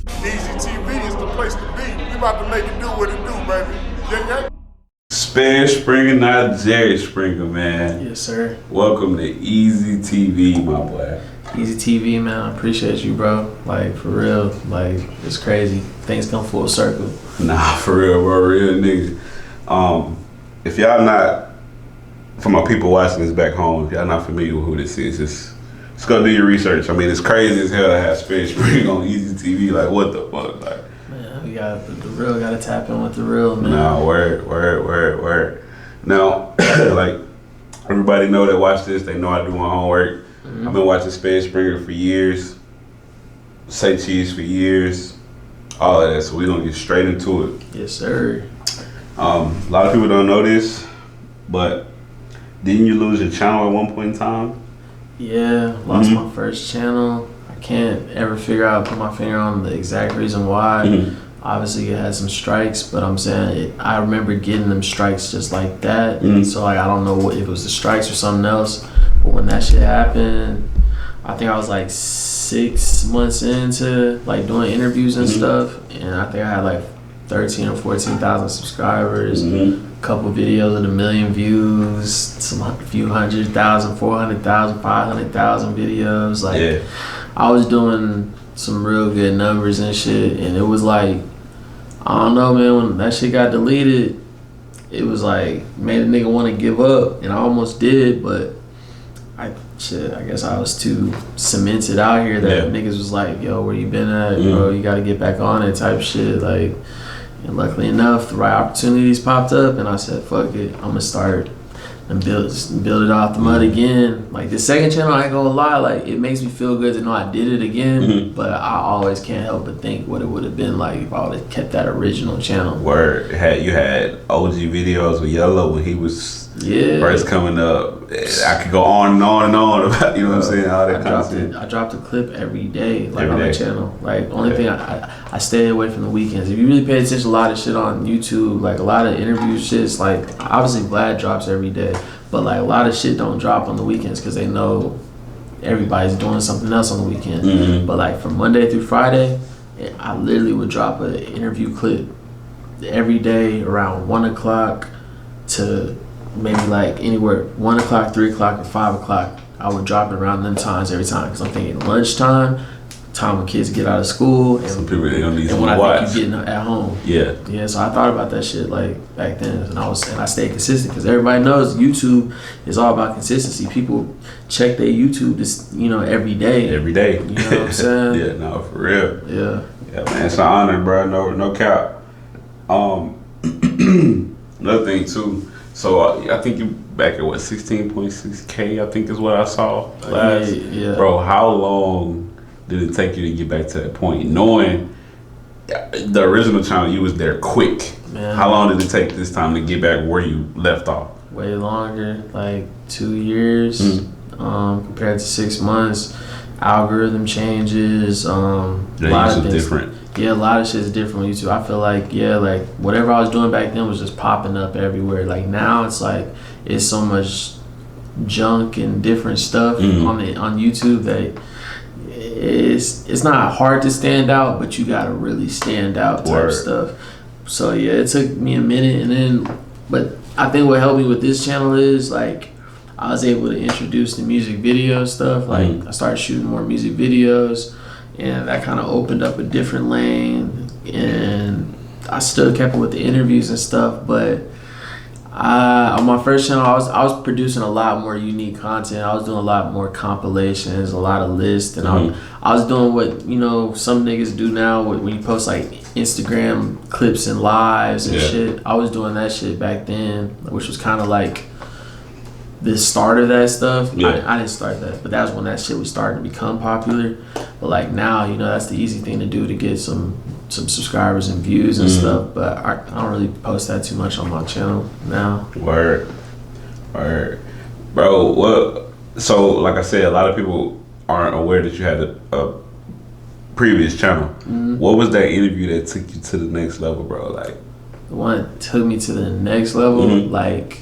Easy TV is the place to be. We about to make it do what it do, baby. Yeah. Sperry Springer, not Jerry Springer, man. Yes, sir. Welcome to Easy TV, my boy. Easy TV, man. I appreciate you, bro. Like, for real. Like, it's crazy. Things come full circle. Nah, for real, bro. Real nigga. If y'all not, for my people watching this back home, if y'all not familiar with who this is, just go do your research. I mean, it's crazy as hell to have Sperry Springer on Easy TV. Like, what the fuck? Like, man, we got the real. Got to tap in with the real, man. Nah, word. Now, like, everybody know that watch this. They know I do my homework. I've been watching Sperry Springer for years. Say Cheese for years. All of that. So we're going to get straight into it. Yes, sir. A lot of people don't know this, but didn't you lose your channel at one point in time? Yeah, lost my first channel. I can't ever put my finger on the exact reason why. Obviously, it had some strikes, but I'm saying I remember getting them strikes just like that. So like, I don't know if it was the strikes or something else. But when that shit happened, I think I was like 6 months into like doing interviews and stuff, and I think I had like 13 or 14,000 subscribers. A couple videos with 1 million views, a few 100,000, 400,000, 500,000 videos. Like, I was doing some real good numbers and shit, and it was like, I don't know, man, when that shit got deleted, it was like, made a nigga want to give up, and I almost did, but I guess I was too cemented out here that niggas was like, yo, where you been at, bro, you gotta get back on it type shit, like, and luckily enough, the right opportunities popped up, and I said, fuck it, I'm gonna start and build it off the mud again. Like, the second channel, I ain't gonna lie, like, it makes me feel good to know I did it again, but I always can't help but think what it would have been like if I would have kept that original channel. Word. You had OG videos with Yellow when he was first coming up. I could go on and on and on about, you know what I'm saying, all that content. I dropped a clip every day, like, on the channel. Like, only thing, I stay away from the weekends. If you really pay attention to a lot of shit on YouTube, like a lot of interview shits, like, obviously Vlad drops every day, but like a lot of shit don't drop on the weekends because they know everybody's doing something else on the weekend. But like from Monday through Friday, I literally would drop an interview clip every day around 1 o'clock to maybe like anywhere 1 o'clock, 3 o'clock, or 5 o'clock. I would drop it around them times every time because I'm thinking lunchtime, time when kids get out of school, and some people they don't need and to when watch. I think you getting at home. Yeah. So I thought about that shit like back then, and I stayed consistent because everybody knows YouTube is all about consistency. People check their YouTube every day. Every day. You know what I'm saying? Yeah, no, for real. Yeah, man, it's an honor, bro. No cap. Another thing too. So I think you back at what 16.6K. I think is what I saw last. Yeah. Bro, how long did it take you to get back to that point? Knowing the original channel, you was there quick. Man. How long did it take this time to get back where you left off? Way longer, like 2 years compared to 6 months. Algorithm changes. A lot of things different. Yeah, a lot of shit is different on YouTube. I feel like, like whatever I was doing back then was just popping up everywhere. Like now it's like, it's so much junk and different stuff on YouTube that it's not hard to stand out, but you gotta really stand out type stuff. So yeah, it took me a minute, but I think what helped me with this channel is like, I was able to introduce the music video stuff. Like I started shooting more music videos, and that kind of opened up a different lane, and I still kept up with the interviews and stuff, but on my first channel, I was producing a lot more unique content. I was doing a lot more compilations, a lot of lists, and I was doing what some niggas do now when you post like Instagram clips and lives and shit. I was doing that shit back then, which was kind of like the start of that stuff. I didn't start that, but that was when that shit was starting to become popular. But like now, that's the easy thing to do to get some subscribers and views and stuff. But I don't really post that too much on my channel now. Word, bro. What? So like I said, a lot of people aren't aware that you had a previous channel. What was that interview that took you to the next level, bro? Like the one that took me to the next level, like.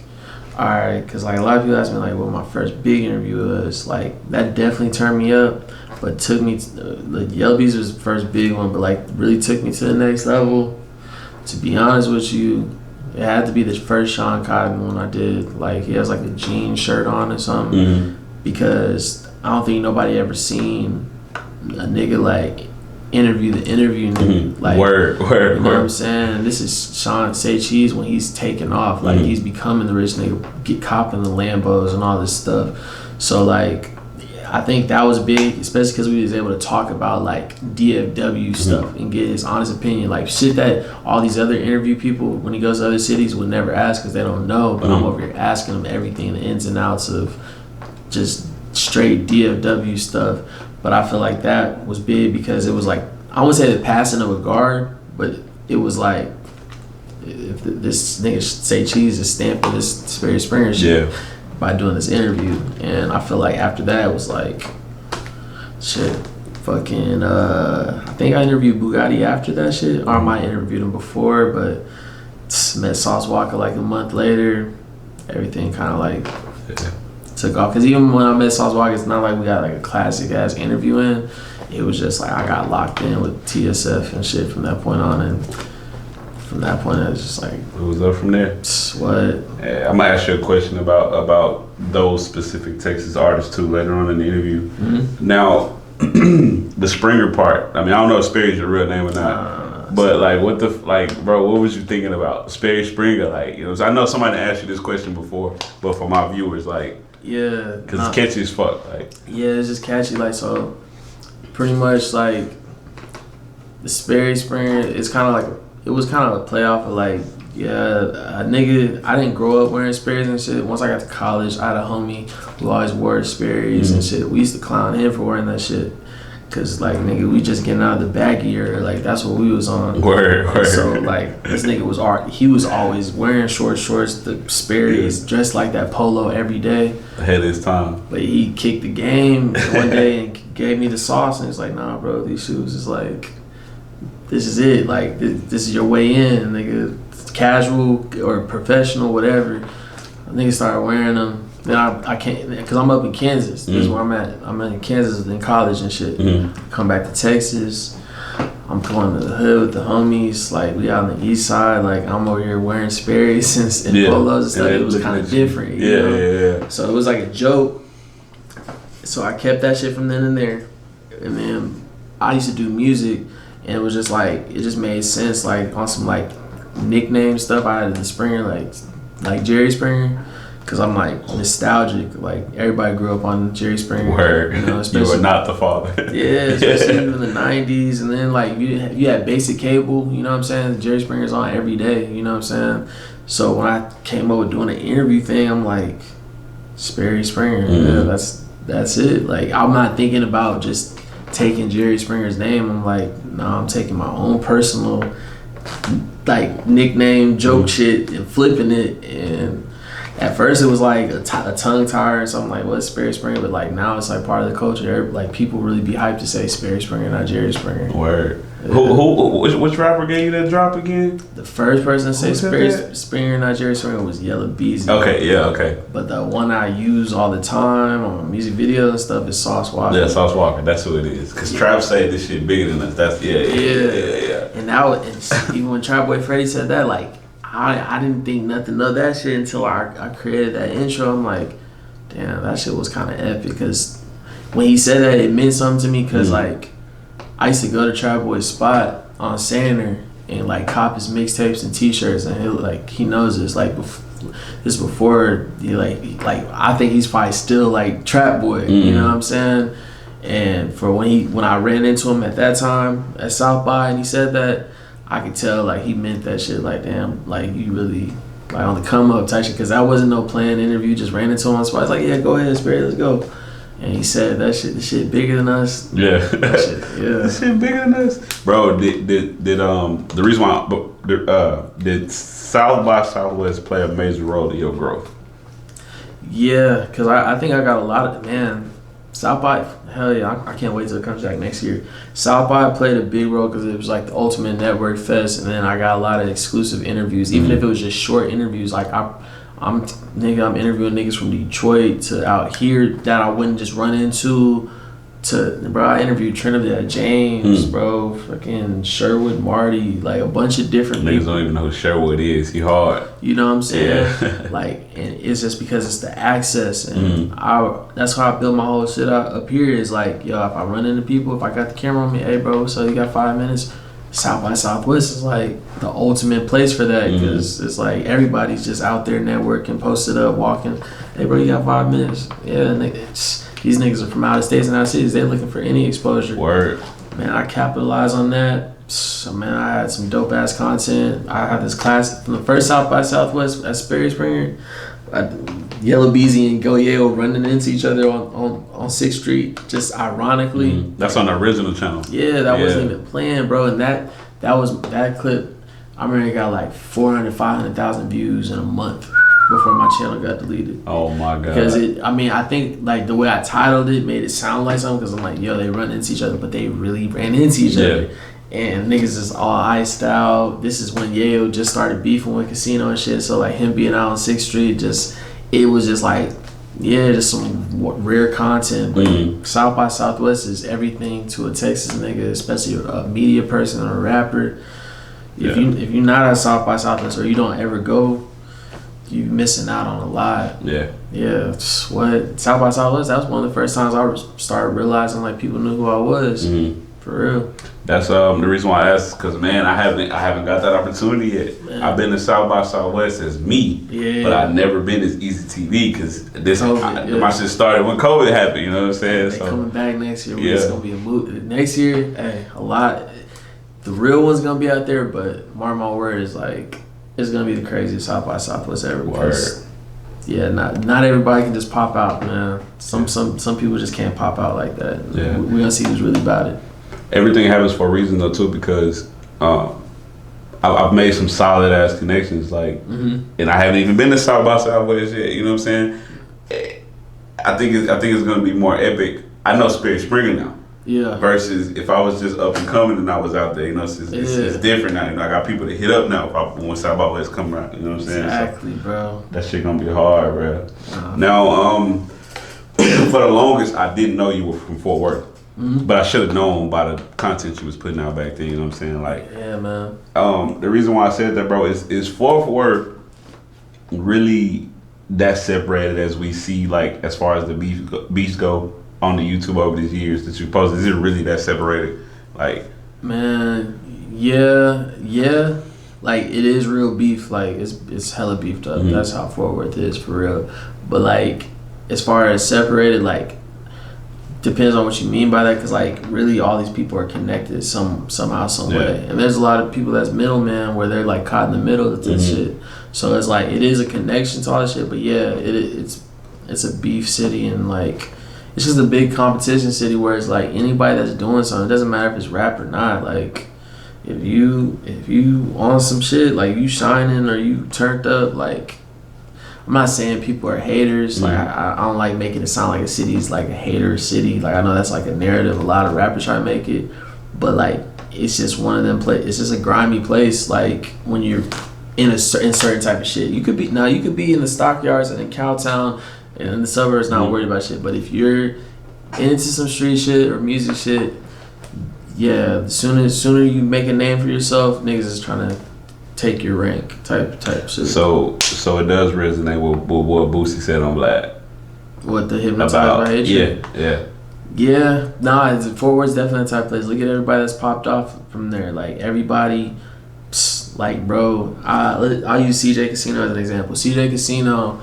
Alright, because like a lot of people ask me like what my first big interview was. Like that definitely turned me up, but but took me to, like Yelby's was the first big one, but like really took me to the next level. To be honest with you, it had to be the first Shawn Cotton one I did. Like he has like a jean shirt on or something, because I don't think nobody ever seen a nigga like interview the interview nigga. Like word. You know what I'm saying? This is Shawn Say Cheese when he's taking off. Like he's becoming the rich nigga, get copping the Lambos and all this stuff. So like I think that was big, especially because we was able to talk about like DFW stuff and get his honest opinion, like shit that all these other interview people when he goes to other cities would never ask because they don't know. But I'm over here asking them everything, the ins and outs of just straight DFW stuff. But I feel like that was big because it was like, I wouldn't say the passing of a guard, but it was like, if this nigga Say Cheese is stamping this Sperry Springer shit by doing this interview. And I feel like after that it was like, shit, fucking, I think I interviewed Bugatti after that shit, or I might have interviewed him before, but met Sauce Walka like a month later. Everything kind of like took off. Because even when I met Sauce Walka, it's not like we got like a classic ass interview in. It was just like I got locked in with TSF and shit from that point on, and from that point it was just like it was up from there. What? Yeah, I might ask you a question about those specific Texas artists too later on in the interview. Now, the Springer part. I mean, I don't know if Sperry's your real name or not, but like, what the bro? What was you thinking about Sperry Springer? Like, you know, I know somebody asked you this question before, but for my viewers, like, yeah, because it's catchy as fuck. Like, yeah, it's just catchy. Like, so pretty much like the Sperry Springer. It's kind of like, it was kind of a playoff of like, yeah, a nigga, I didn't grow up wearing Sperry's and shit. Once I got to college, I had a homie who always wore Sperry's and shit. We used to clown him for wearing that shit. Cause like, nigga, we just getting out of the baggy era. Like, that's what we was on. Word. So like, this nigga was he was always wearing short shorts, the Sperry's, dressed like that polo every day. Ahead of his time. But he kicked the game one day and gave me the sauce, and it's like, nah, bro, these shoes is like, this is it. Like, this is your way in, nigga. Casual or professional, whatever. Niggas started wearing them. Then I can't, because I'm up in Kansas. This is where I'm at. I'm in Kansas in college and shit. Come back to Texas. I'm going to the hood with the homies. Like, we out on the east side. Like, I'm over here wearing Sperry's and polos and stuff. It was kind of different. You know? Yeah. So it was like a joke. So I kept that shit from then and there. And then I used to do music, and it was just like, it just made sense. Like, on some like nickname stuff, I had the Springer, like Jerry Springer. Cause I'm like nostalgic. Like, everybody grew up on Jerry Springer. Word. You know, you were not the father. Yeah, especially in the '90s, and then like you had basic cable. You know what I'm saying? Jerry Springer's on every day. You know what I'm saying? So when I came up with doing an interview thing, I'm like, Sperry Springer. Yeah, that's it. Like, I'm not thinking about just taking Jerry Springer's name. I'm like, no, I'm taking my own personal like nickname joke shit and flipping it. And at first it was like a tongue tire or something, like, what's Sperry Springer? But like, now it's like part of the culture. Like, people really be hyped to say Sperry Springer, not Jerry Springer. Word. Yeah. Which rapper gave you that drop again? The first person to say Sperry Springer, not Jerry Springer, was Yella Beezy. Okay. But the one I use all the time on music videos and stuff is Sauce Walka. Yeah, Sauce Walka. That's who it is. Cause Trap say this shit bigger than us. That's yeah. And that was, even when Trap Boy Freddy said that, like, I didn't think nothing of that shit until I created that intro. I'm like, damn, that shit was kind of epic. Because when he said that, it meant something to me. Because like, I used to go to Trap Boy's spot on Sander and like cop his mixtapes and T-shirts, and he knows this. Like, this before he like I think he's probably still like Trap Boy. You know what I'm saying? And for when I ran into him at that time at South by, and he said that, I could tell like he meant that shit. Like, damn, like, you really like on the come up type shit. Cause that wasn't no planned interview. Just ran into him on the spot. I was like, yeah, go ahead, Sperry, let's go. And he said that shit, the shit bigger than us. Yeah. That shit, yeah. That shit bigger than us. Bro, did the reason why did South by Southwest play a major role in your growth? Yeah, cause I think I got a lot of, man, South by, hell yeah, I can't wait till it comes back next year. South by played a big role because it was like the ultimate network fest, and then I got a lot of exclusive interviews, even if it was just short interviews. Like, I'm interviewing niggas from Detroit to out here that I wouldn't just run into, I interviewed Trinidad James, bro, fucking Sherwood Marty, like a bunch of different Niggas people. don't even know who Sherwood is. He hard. You know what I'm saying? Yeah. Like, and it's just because it's the access, and that's how I build my whole shit up here. Is like, yo, if I run into people, if I got the camera on me, hey, bro, so you got 5 minutes? South by Southwest is like the ultimate place for that, because it's like everybody's just out there networking, posted up, walking. Hey, bro, you got 5 minutes? Yeah, these niggas are from out of states and out of cities. They're looking for any exposure. Word. Man, I capitalized on that. So, man, I had some dope ass content. I had this class from the first South by Southwest at Sperry Springer. Yellow Beezy and Go Yale running into each other on 6th Street, just ironically. That's on the original channel. Yeah, that wasn't even planned, bro. And that clip, I remember it got like 400, 500,000 views in a month before my channel got deleted. Oh my god. Because I think like the way I titled it made it sound like something, because I'm like, yo, they run into each other, but they really ran into each other. And niggas is all iced out. This is when Yale just started beefing with Casino and shit. So like him being out on 6th Street, it was just like, yeah, just some rare content. But South by Southwest is everything to a Texas nigga, especially a media person or a rapper. If you're not at South by Southwest, or you don't ever go, you missing out on a lot. Yeah. What South by Southwest? That was one of the first times I started realizing like people knew who I was. For real. That's the reason why I asked, because man, I haven't got that opportunity yet. Man. I've been to South by Southwest as me, but I've never been as Easy TV, because my shit started when COVID happened. You know what I'm saying? They coming back next year. It's gonna be a movie next year. Hey, a lot. The real one's gonna be out there, but mark my words, like it's gonna be the craziest South by Southwest ever. Yeah, not everybody can just pop out, man. Some people just can't pop out like that. Yeah, we're gonna see who's really about it. Everything happens for a reason though too, because I've made some solid ass connections, like, and I haven't even been to South by Southwest yet. You know what I'm saying? I think it's gonna be more epic. I know Sperry Springer now. Yeah. Versus if I was just up and coming and I was out there, you know, it's different now. You know, I got people to hit up now when South by West come around. You know what I'm saying? Exactly, bro. That shit gonna be hard, bro. Now, for the longest, I didn't know you were from Fort Worth. But I should have known by the content you was putting out back then, you know what I'm saying? Like, yeah, man. The reason why I said that, bro, is Fort Worth really that separated as we see, like, as far as the beefs go on the YouTube over these years that you posted? Is it really that separated? Like, man, yeah. Like, it is real beef. Like, it's hella beefed up. That's how Fort Worth is, for real. But, like, as far as separated, like, depends on what you mean by that, because like really all these people are connected somehow, some way, and there's a lot of people that's middleman where they're like caught in the middle of this shit. So it's like it is a connection to all this shit, but yeah, it's a beef city, and like it's just a big competition city where it's like anybody that's doing something, it doesn't matter if it's rap or not. Like if you on some shit, like you shining or you turned up, like. I'm not saying people are haters. Like I don't like making it sound like a city is like a hater city. Like I know that's like a narrative. A lot of rappers try to make it, but like it's just one of them It's just a grimy place. Like when you're in certain type of shit, you could be in the stockyards and in Cowtown and in the suburbs, not worried about shit. But if you're into some street shit or music shit, yeah, the sooner you make a name for yourself, niggas is trying to take your rank type shit. So it does resonate with what Boosie said on Vlad. What, the hypnotized by hatred? Yeah. Nah, Fort Worth's definitely a type of place. Look at everybody that's popped off from there. Like everybody, like bro, I'll use CJ Casino as an example. CJ Casino,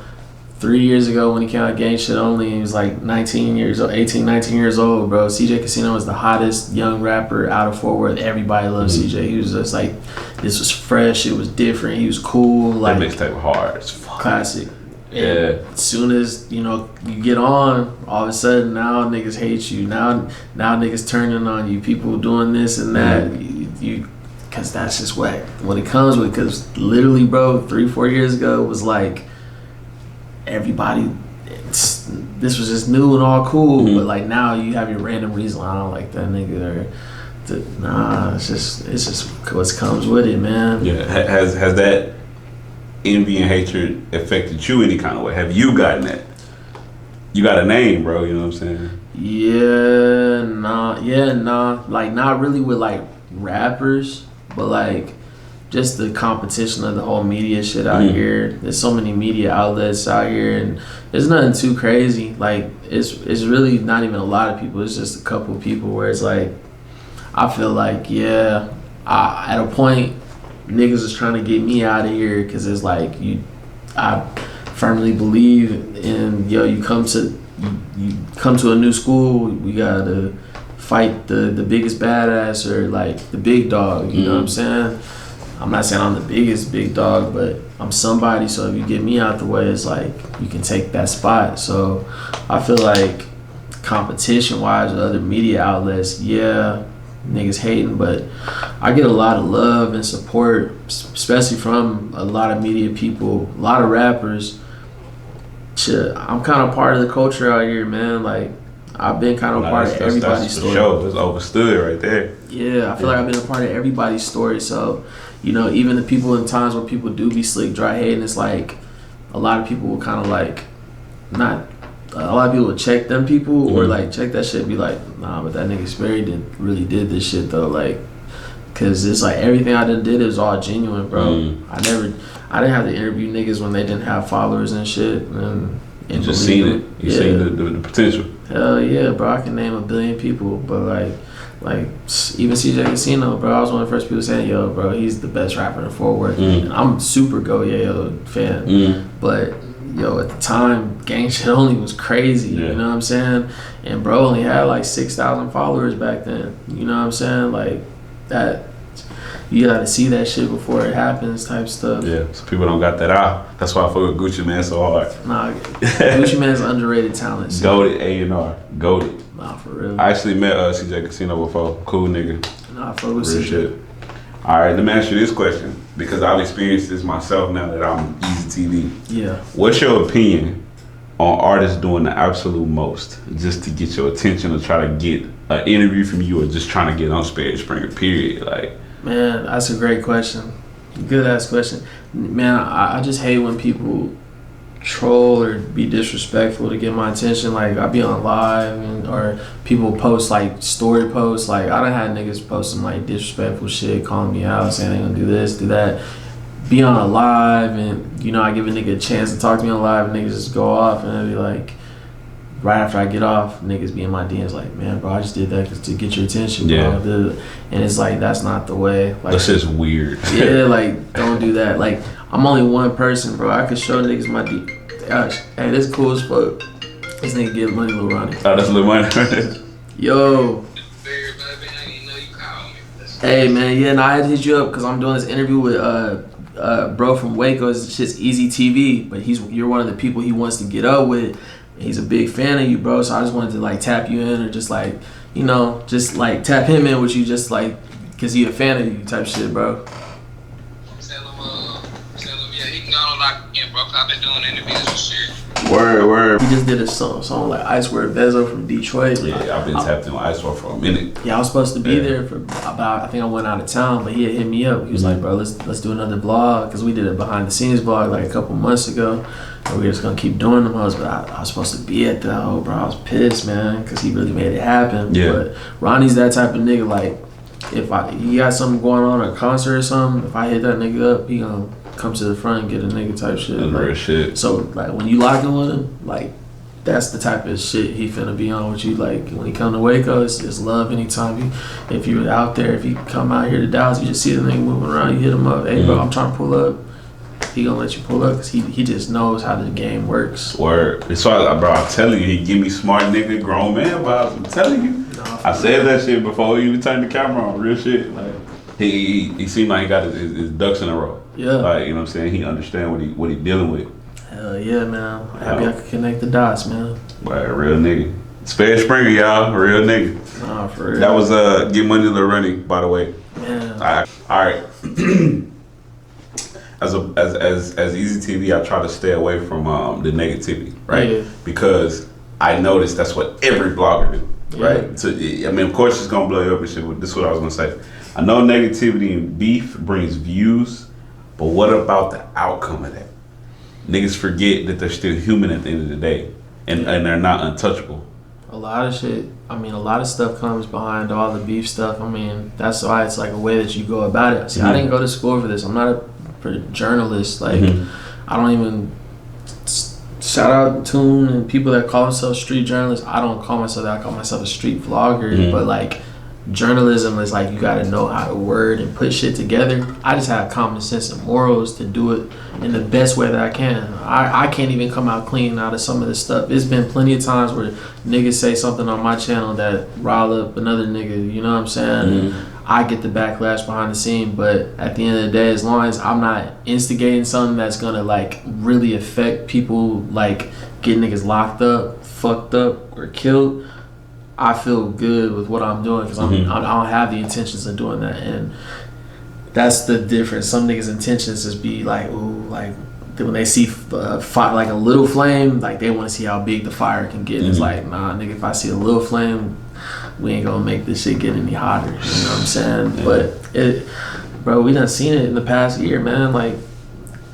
3 years ago when he came out Gang Shit Only, he was like 19 years old, bro. CJ Casino was the hottest young rapper out of Fort Worth. Everybody loved CJ. He was just like, this was fresh, it was different, he was cool. Like, that mixtape hard as fuck. Classic. And as soon as, you get on, all of a sudden now niggas hate you. Now niggas turning on you. People doing this and that. Because that's just what it comes with. Because literally, bro, 3-4 years ago, it was like, everybody, this was just new and all cool, but like now you have your random reason. I don't like that nigga, it's just what comes with it, man. Yeah, has that envy and hatred affected you any kind of way? Have you gotten that? You got a name, bro. You know what I'm saying? Yeah, like not really with like rappers, but like just the competition of the whole media shit out here. There's so many media outlets out here, and there's nothing too crazy. Like it's really not even a lot of people. It's just a couple of people where it's like, I feel like at a point, niggas is trying to get me out of here because it's like I firmly believe in you come to a new school, we gotta fight the biggest badass or like the big dog. You know what I'm saying? I'm not saying I'm the biggest big dog, but I'm somebody. So if you get me out the way, it's like you can take that spot. So I feel like competition-wise with other media outlets, niggas hating, but I get a lot of love and support, especially from a lot of media people, a lot of rappers. Shit, I'm kind of part of the culture out here, man. Like I've been kind of part of everybody's story. Sure. It's overstood right there. Yeah, I feel like I've been a part of everybody's story. So, even the people in times where people do be slick, dry hating, it's like a lot of people will kind of like a lot of people would check them people or like check that shit and be like, nah, but that nigga Sperry really did this shit though. Like, cause it's like everything I done did is all genuine, bro. I didn't have to interview niggas when they didn't have followers and shit. And you just seen it. You seen the potential. Hell yeah, bro. I can name a billion people, but like even CJ Casino, bro. I was one of the first people saying, yo, bro, he's the best rapper in the Fort Worth. And I'm super Go Yayo fan. But at the time, gang shit only was crazy. You know what I'm saying? And bro only had like 6,000 followers back then. You know what I'm saying? Like that. You gotta see that shit before it happens, type stuff. Yeah, so people don't got that out. That's why I fuck with Gucci Mane so hard. Nah, Gucci Mane's underrated talent. Goated A&R, goated. Nah, for real. I actually met CJ Casino before. Cool nigga. Nah, fuck with real CJ. Shit. All right, let me ask you this question because I've experienced this myself now that I'm Easy TV. Yeah. What's your opinion on artists doing the absolute most just to get your attention or try to get an interview from you or just trying to get on Sperry Springer? Period. Like. Man, that's a great question. Good ass question. Man, I just hate when people troll or be disrespectful to get my attention. Like, I be on live or people post like story posts. Like, I done had niggas post some like disrespectful shit, calling me out, saying they gonna do this, do that. Be on a live and, I give a nigga a chance to talk to me on live and niggas just go off and I be like, right after I get off, niggas be in my DMs like, man, bro, I just did that to get your attention, bro. Yeah. And it's like, that's not the way. Like, that's just weird. Yeah, like, don't do that. Like, I'm only one person, bro. I could show niggas my gosh, hey, this cool as fuck. This nigga get money, Lil Ronnie. Oh, that's Lil Money. Yo. Hey, man, yeah, and I had to hit you up because I'm doing this interview with bro from Waco. It's just Easy TV, but you're one of the people he wants to get up with. He's a big fan of you, bro. So I just wanted to like tap you in or just like, just like tap him in with you just like, cause he a fan of you type shit, bro. Tell him, yeah, he can go on lock in, bro. I've been doing interviews and shit. Word. He just did a song like Ice Word Bezo from Detroit. Yeah, I've been tapped in with Ice Word for a minute. Yeah, I was supposed to be there for about, I think I went out of town, but he had hit me up. He was like, bro, let's do another vlog, because we did a behind the scenes vlog like a couple months ago. And we were just gonna keep doing them. But I was supposed to be at that whole, bro. I was pissed, man, because he really made it happen. Yeah. But Ronnie's that type of nigga, like, if he got something going on at a concert or something, if I hit that nigga up, he gonna come to the front and get a nigga type shit. That's like, real shit. So, like, when you locking with him, like, that's the type of shit he finna be on with you. Like, when he come to Waco, it's love anytime. If you're out there, if you come out here to Dallas, you just see the nigga moving around, you hit him up, hey, bro, I'm trying to pull up. He gonna let you pull up because he just knows how the game works. Word. That's why, bro, I'm telling you, he give me smart nigga, grown man vibes. I'm telling you. I said that shit before he even turned the camera on. Real shit. Like, he seemed like he got his ducks in a row. Yeah. Like, you know what I'm saying? He understand what he dealing with. Hell yeah, man. Happy I could connect the dots, man. Right, real nigga. Sperry Springer, y'all. Real nigga. Nah, for real. That was Get Money Lil Running, by the way. Man. All right. As Easy TV, I try to stay away from the negativity, right? Yeah. Because I noticed that's what every blogger do, right? Yeah. So I mean, of course, it's gonna blow you up and shit. But this is what I was gonna say. I know negativity and beef brings views, but what about the outcome of that? Niggas forget that they're still human at the end of the day, and they're not untouchable. A lot of shit. I mean, a lot of stuff comes behind all the beef stuff. I mean, that's why it's like a way that you go about it. See, I didn't go to school for this. I'm not a journalist. Like, I don't even shout out Tune and people that call themselves street journalists. I don't call myself that. I call myself a street vlogger. But like, journalism is like you got to know how to word and put shit together. I just have common sense and morals to do it in the best way that I can. I can't even come out clean out of some of this stuff. It's been plenty of times where niggas say something on my channel that rile up another nigga, you know what I'm saying? And I get the backlash behind the scene, but at the end of the day, as long as I'm not instigating something that's gonna like really affect people, like getting niggas locked up, fucked up, or killed, I feel good with what I'm doing because I don't have the intentions of doing that. And that's the difference. Some niggas' intentions just be like, ooh, like when they see fire, like a little flame, like they want to see how big the fire can get. It's like, nah, nigga, if I see a little flame, we ain't gonna make this shit get any hotter. You know what I'm saying? But bro, we done seen it in the past year, man. Like,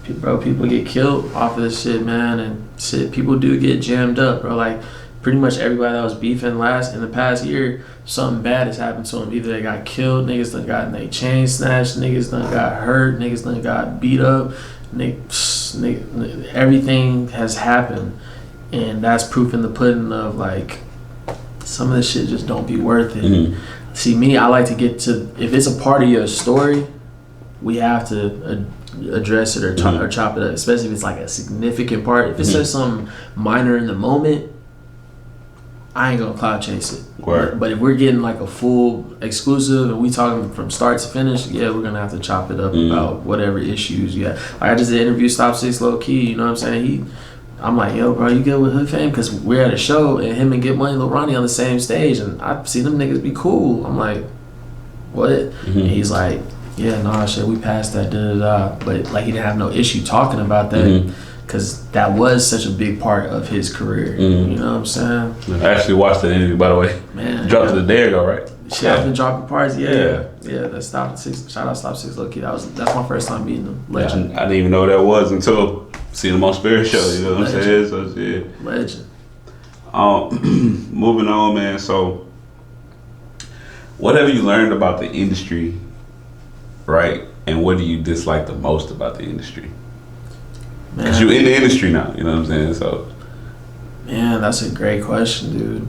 bro, people get killed off of this shit, man, and shit, people do get jammed up, bro. Like, pretty much everybody that was beefing in the past year, something bad has happened to them. Either they got killed, niggas done got their chain snatched, niggas done got hurt, niggas done got beat up, everything has happened, and that's proof in the pudding of like some of this shit just don't be worth it. See, me, I like to get to, if it's a part of your story, we have to address it or chop it up, especially if it's like a significant part. If it's just something minor in the moment, I ain't gonna cloud chase it. But if we're getting like a full exclusive and we talking from start to finish, yeah, we're gonna have to chop it up about whatever issues you have. Like I just did an interview Stop 6 Low Key, you know what I'm saying? I'm like, yo, bro, you good with Hood Fame? Because we're at a show and him and Get Money Lil Ronnie on the same stage, and I see them niggas be cool. I'm like, what? And he's like, yeah, nah, shit, we passed that, da-da-da. But like he didn't have no issue talking about that. Because that was such a big part of his career. You know what I'm saying? I actually watched that interview, by the way. Man, dropped it there though, right? Shit, I've been dropping parts. Yeah. That's Stop 6. Shout out Stop 6 Low Key. That's my first time meeting him. Legend. I didn't even know who that was until seeing him on Sperry show. You know what I'm saying? So shit. Legend. Moving on, man. So, what have you learned about the industry, right? And what do you dislike the most about the industry? Because you're in the industry now, you know what I'm saying? So, man, that's a great question, dude.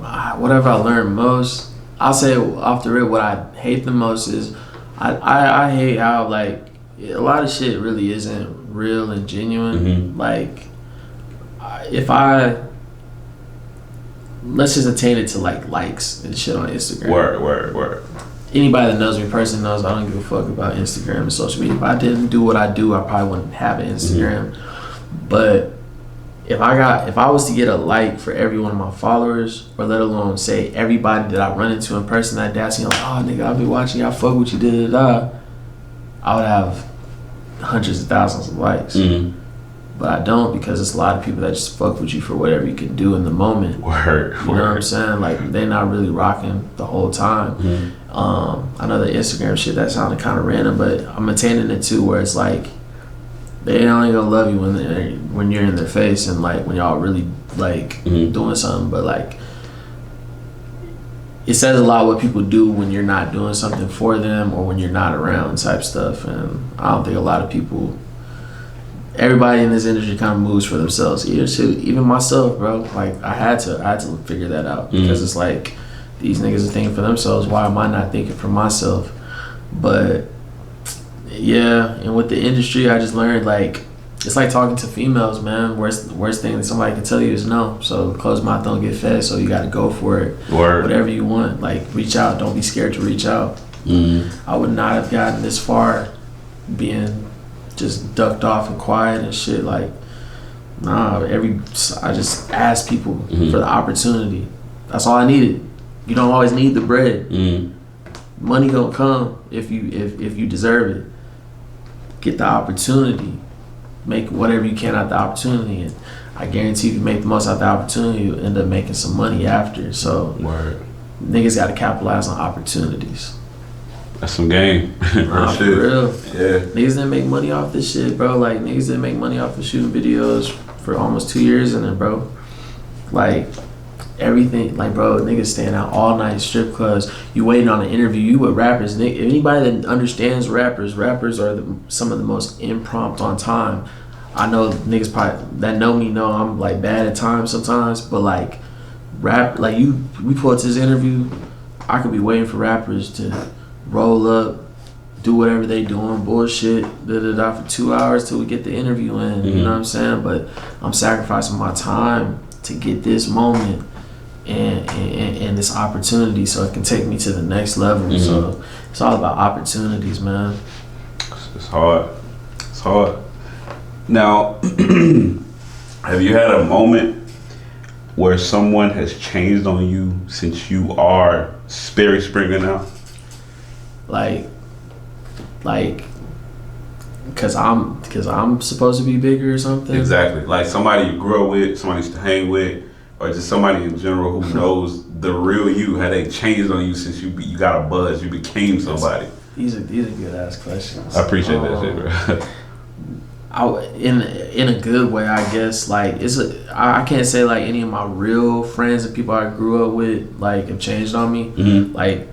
What have I learned most? I'll say off the rip, what I hate the most is I hate how like a lot of shit really isn't real and genuine. Like, if let's just attain it to like likes and shit on Instagram. Word. Anybody that knows me personally knows I don't give a fuck about Instagram and social media. If I didn't do what I do, I probably wouldn't have an Instagram. But if I was to get a like for every one of my followers, or let alone say everybody that I run into in person that day, like, oh nigga, I'll be watching you, I fuck with you, I would have hundreds of thousands of likes. But I don't, because it's a lot of people that just fuck with you for whatever you can do in the moment. Word. You know what I'm saying? Like, they're not really rocking the whole time. I know the Instagram shit, that sounded kind of random, but I'm attaining it too, where it's like, they only gonna love you when you're in their face and like when y'all really like doing something. But like, it says a lot what people do when you're not doing something for them or when you're not around type stuff. And I don't think a lot of people, everybody in this industry kind of moves for themselves. Even myself, bro. Like I had to figure that out because it's like, these niggas are thinking for themselves. Why am I not thinking for myself? But yeah, and with the industry, I just learned like, it's like talking to females, man. Worst thing that somebody can tell you is no. So closed mouth don't get fed. So you got to go for it. Whatever you want. Like, reach out. Don't be scared to reach out. I would not have gotten this far being just ducked off and quiet and shit. Like, nah. I just asked people for the opportunity. That's all I needed. You don't always need the bread. Money gonna come if you deserve it. Get the opportunity. Make whatever you can out the opportunity, and I guarantee if you make the most out the opportunity, you'll end up making some money after. So, niggas gotta capitalize on opportunities. That's some game. For real. Yeah. Niggas didn't make money off this shit, bro. Like, niggas didn't make money off of shooting videos for almost 2 years in it, bro. Like, everything, like, bro, niggas staying out all night, strip clubs. You waiting on an interview. You with rappers. Anybody that understands rappers are some of the most impromptu on time. I know niggas probably that know me know I'm like bad at times sometimes, but like like we pull up to this interview, I could be waiting for rappers to roll up, do whatever they doing, bullshit, for 2 hours till we get the interview in. You know what I'm saying? But I'm sacrificing my time to get this moment and this opportunity so it can take me to the next level. So it's all about opportunities, man. It's hard. It's hard. Now, have you had a moment where someone has changed on you since you are Sperry Springer now? Like, cause I'm supposed to be bigger or something. Exactly. Like somebody you grew up with, somebody you used to hang with, or just somebody in general who knows the real you. Had they changed on you since you got a buzz, you became somebody? These are good ass questions. I appreciate that shit, bro. In a good way, I guess. Like I can't say like any of my real friends and people I grew up with like have changed on me. Like,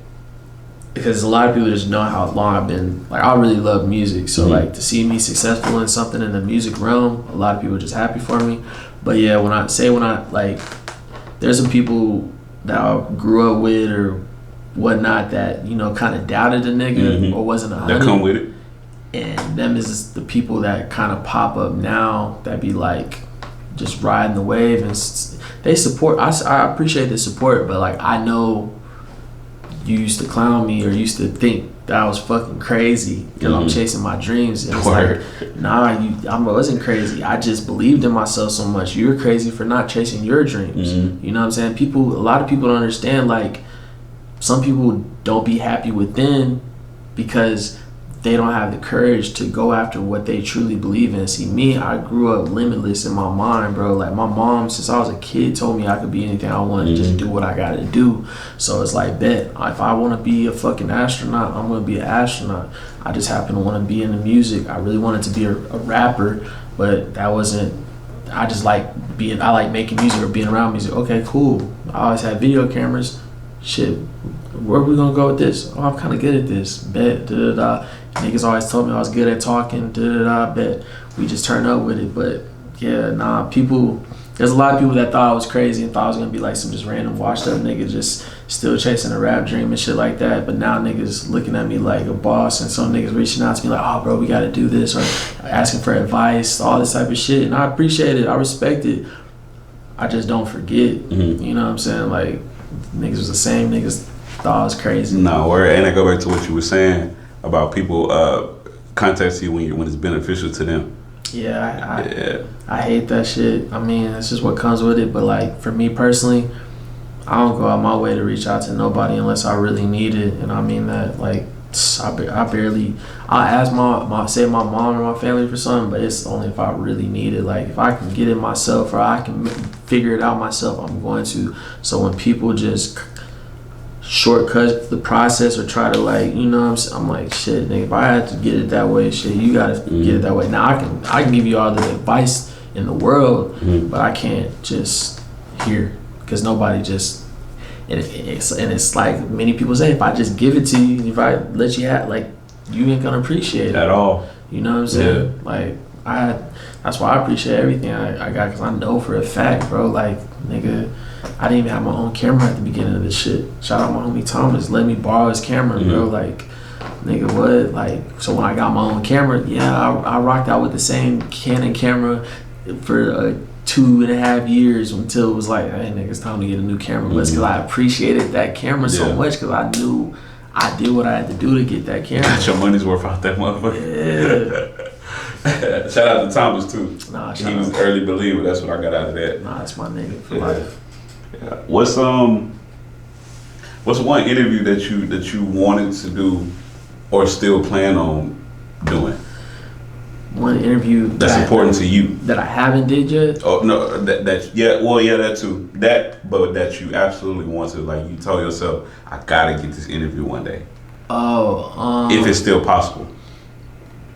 because a lot of people just know how long I've been, like, I really love music, so like to see me successful in something in the music realm, a lot of people are just happy for me. But yeah, when I like, there's some people that I grew up with or whatnot that, you know, kind of doubted a nigga or wasn't 100. That come with it. And them is the people that kind of pop up now that be like just riding the wave, and they support. I appreciate the support, but like I know you used to clown me or used to think that I was fucking crazy because I'm chasing my dreams. And it's like, nah, I wasn't crazy. I just believed in myself so much. You're crazy for not chasing your dreams. You know what I'm saying? A lot of people don't understand, like, some people don't be happy within because they don't have the courage to go after what they truly believe in. See, me, I grew up limitless in my mind, bro. Like, my mom, since I was a kid, told me I could be anything I want and just do what I gotta do. So it's like, bet, if I want to be a fucking astronaut, I'm gonna be an astronaut. I just happen to want to be in the music. I really wanted to be a rapper, but that wasn't, I like making music or being around music. Okay, cool. I always had video cameras. Shit, where are we gonna go with this? Oh, I'm kind of good at this. Bet, Niggas always told me I was good at talking. Bet. We just turned up with it. But yeah, nah. There's a lot of people that thought I was crazy and thought I was gonna be like some just random washed up nigga just still chasing a rap dream and shit like that. But now niggas looking at me like a boss, and some niggas reaching out to me like, oh bro, we gotta do this, or asking for advice, all this type of shit. And I appreciate it. I respect it. I just don't forget. You know what I'm saying? Like, niggas was the same. Niggas thought I was crazy. No, and I go back to what you were saying about people contacting you when it's beneficial to them. Yeah, I hate that shit. I mean, it's just what comes with it. But like, for me personally, I don't go out my way to reach out to nobody unless I really need it. And I mean that, like, I'll ask my mom or my family for something, but it's only if I really need it. Like, if I can get it myself or I can figure it out myself, I'm going to. So when people just shortcut the process or try to, like, you know what I'm saying, I'm like, shit, nigga, if I had to get it that way, shit, you gotta get it that way. Now I can give you all the advice in the world, but I can't just hear, because nobody just, and it's like many people say, if I just give it to you, if I let you have, like, you ain't gonna appreciate it at all. You know what I'm saying? Like, that's why I appreciate everything I got, because I know for a fact, bro, like, nigga, I didn't even have my own camera at the beginning of this shit. Shout out my homie Thomas, let me borrow his camera, bro. Like, nigga, what? Like, so when I got my own camera, yeah, I rocked out with the same Canon camera for 2.5 years until it was like, hey, nigga, it's time to get a new camera. But it's because I appreciated that camera so much, because I knew I did what I had to do to get that camera. Got your money's worth out that motherfucker. Yeah. Shout out to Thomas too. Nah, he was an early believer. That's what I got out of that. Nah, that's my nigga for life. Yeah. What's one interview that you wanted to do or still plan on doing? One interview that's important to you that I haven't did yet. Oh no, that too. But that you absolutely want to. Like, you told yourself, I gotta get this interview one day. If it's still possible.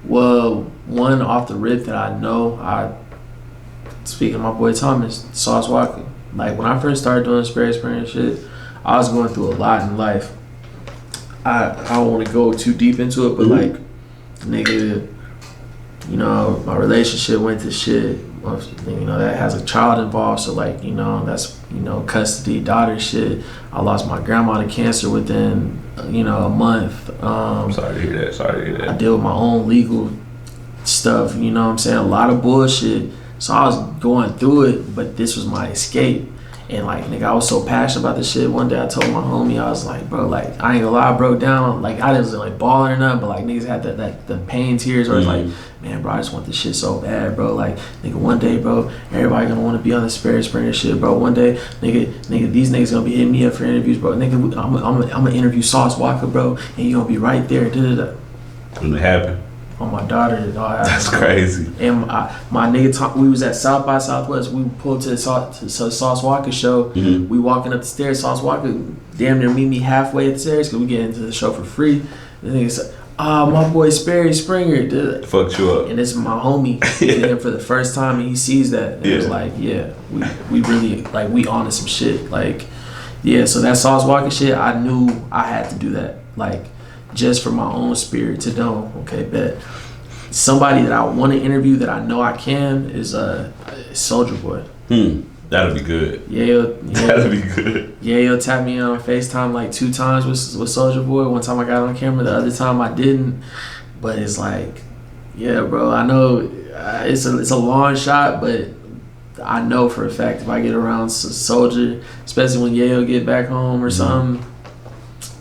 Well, one off the rip that I know, speaking of my boy Thomas, Sauce Walka. Like when I first started doing Sperry Springer shit, I was going through a lot in life. I don't want to go too deep into it, but like, nigga, you know, my relationship went to shit. You know, that has a child involved, so like, you know, that's, you know, custody, daughter shit. I lost my grandma to cancer within, you know, a month. Sorry to hear that. I deal with my own legal stuff, you know what I'm saying? A lot of bullshit. So I was going through it, but this was my escape. And like, nigga, I was so passionate about this shit. One day I told my homie, I was like, bro, like, I ain't gonna lie, I broke down. Like, I didn't like balling or nothing, but like, niggas had the pain tears where it's like, man, bro, I just want this shit so bad, bro. Like, nigga, one day, bro, everybody gonna want to be on the Sperry Springer shit, bro. One day, nigga, these niggas gonna be hitting me up for interviews, bro. Nigga, I'm gonna interview Sauce Walka, bro, and you gonna be right there. When it happened. On my daughter, it all happened. That's crazy. And my nigga, we was at South by Southwest. We pulled to the Sauce Walka show. We walking up the stairs. Sauce Walka damn near meet me halfway at the stairs because we get into the show for free. The nigga said, my boy Sperry Springer. Fucked you up. And this is my homie. Meeting him for the first time, and he sees that. And it was like, yeah, we really, like, we on to some shit. Like, yeah, so that Sauce Walka shit, I knew I had to do that. Like, just for my own spirit to know, okay, bet. Somebody that I want to interview that I know I can is Soulja Boy. That'll be good. Yeah, that'll be good. Yeah, he'll tap me on FaceTime like 2 times with Soulja Boy. One time I got on camera, the other time I didn't. But it's like, yeah, bro, I know it's a long shot, but I know for a fact if I get around Soulja, especially when Yayo get back home or something.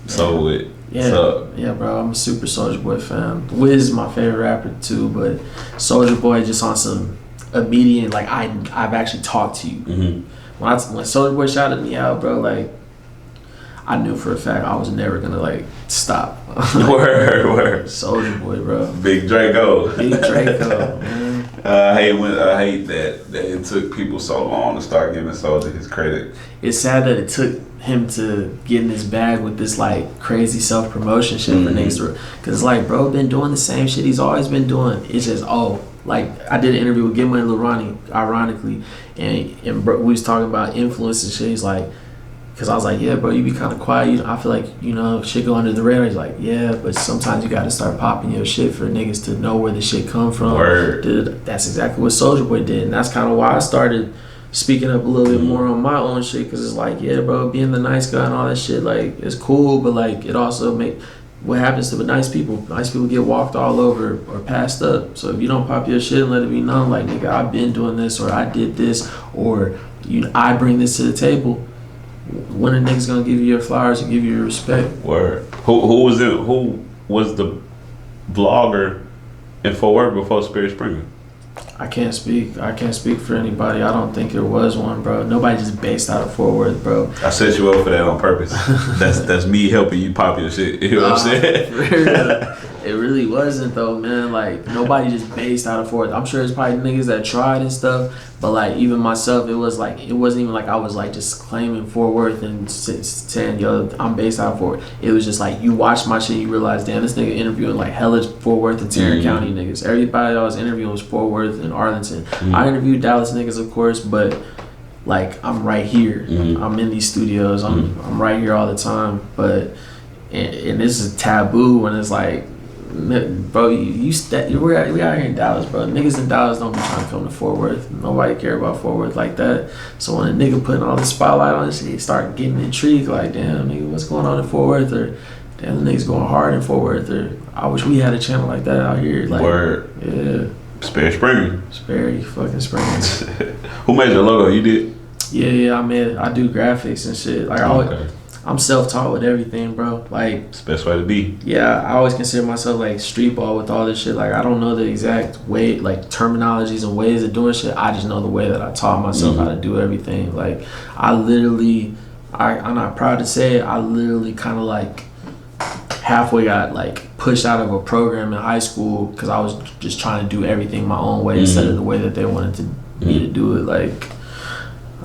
So it. Yeah, bro, I'm a super Soulja Boy fan. Wiz is my favorite rapper too, but Soulja Boy just on some immediate, like, I've actually talked to you. When Soulja Boy shouted me out, bro, like, I knew for a fact I was never gonna like stop. Word. Soulja Boy, bro. Big Draco, man. I hate that it took people so long to start giving Soulja his credit. It's sad that it took him to get in his bag with this like crazy self-promotion shit for niggas, because it's like, bro, been doing the same shit he's always been doing. It's just, like, I did an interview with Get Money Lil Ronnie, ironically, and bro, we was talking about influence and shit. He's like, because I was like, yeah, bro, you be kind of quiet. I feel like, you know, shit go under the radar. He's like, yeah, but sometimes you got to start popping your shit for niggas to know where the shit come from. Word. Dude, that's exactly what Soulja Boy did, and that's kind of why I started speaking up a little bit more on my own shit, because it's like, yeah, bro, being the nice guy and all that shit, like, it's cool, but like, it also what happens to the nice people get walked all over or passed up. So if you don't pop your shit and let it be known, like, nigga, I've been doing this, or I did this, or I bring this to the table, when a nigga's gonna give you your flowers and give you your respect? Word. Who was the vlogger in Fort Worth before Sperry Springer? I can't speak for anybody. I don't think there was one, bro. Nobody just based out of Fort Worth, bro. I set you up for that on purpose. that's me helping you pop your shit. You know what I'm saying? It really wasn't though, man. Like, nobody just based out of Fort Worth. I'm sure there's probably niggas that tried and stuff, but like, even myself, it wasn't even like I was like just claiming Fort Worth and saying, yo, I'm based out of Fort Worth. It was just like, you watch my shit, you realize, damn, this nigga interviewing like hella Fort Worth and Tarrant County niggas. Everybody I was interviewing was Fort Worth and Arlington. I interviewed Dallas niggas, of course, but like, I'm right here. I'm in these studios. I'm right here all the time. But and this is taboo when it's like, bro, we out here in Dallas, bro. Niggas in Dallas don't be trying to come to Fort Worth. Nobody care about Fort Worth like that. So when a nigga putting all the spotlight on this shit, he start getting intrigued, like, damn, nigga, what's going on in Fort Worth? Or damn, the niggas going hard in Fort Worth. Or I wish we had a channel like that out here. Like, word. Yeah. Sperry Springer. Sperry fucking Springer. Who made your logo? You did? Yeah, I do graphics and shit. Like, I'm self-taught with everything, bro. Like, it's the best way to be. Yeah, I always consider myself like street ball with all this shit. Like, I don't know the exact way, like, terminologies and ways of doing shit. I just know the way that I taught myself how to do everything. Like, I'm not proud to say it, I literally kind of like halfway got like pushed out of a program in high school because I was just trying to do everything my own way instead of the way that they wanted me to do it. Like,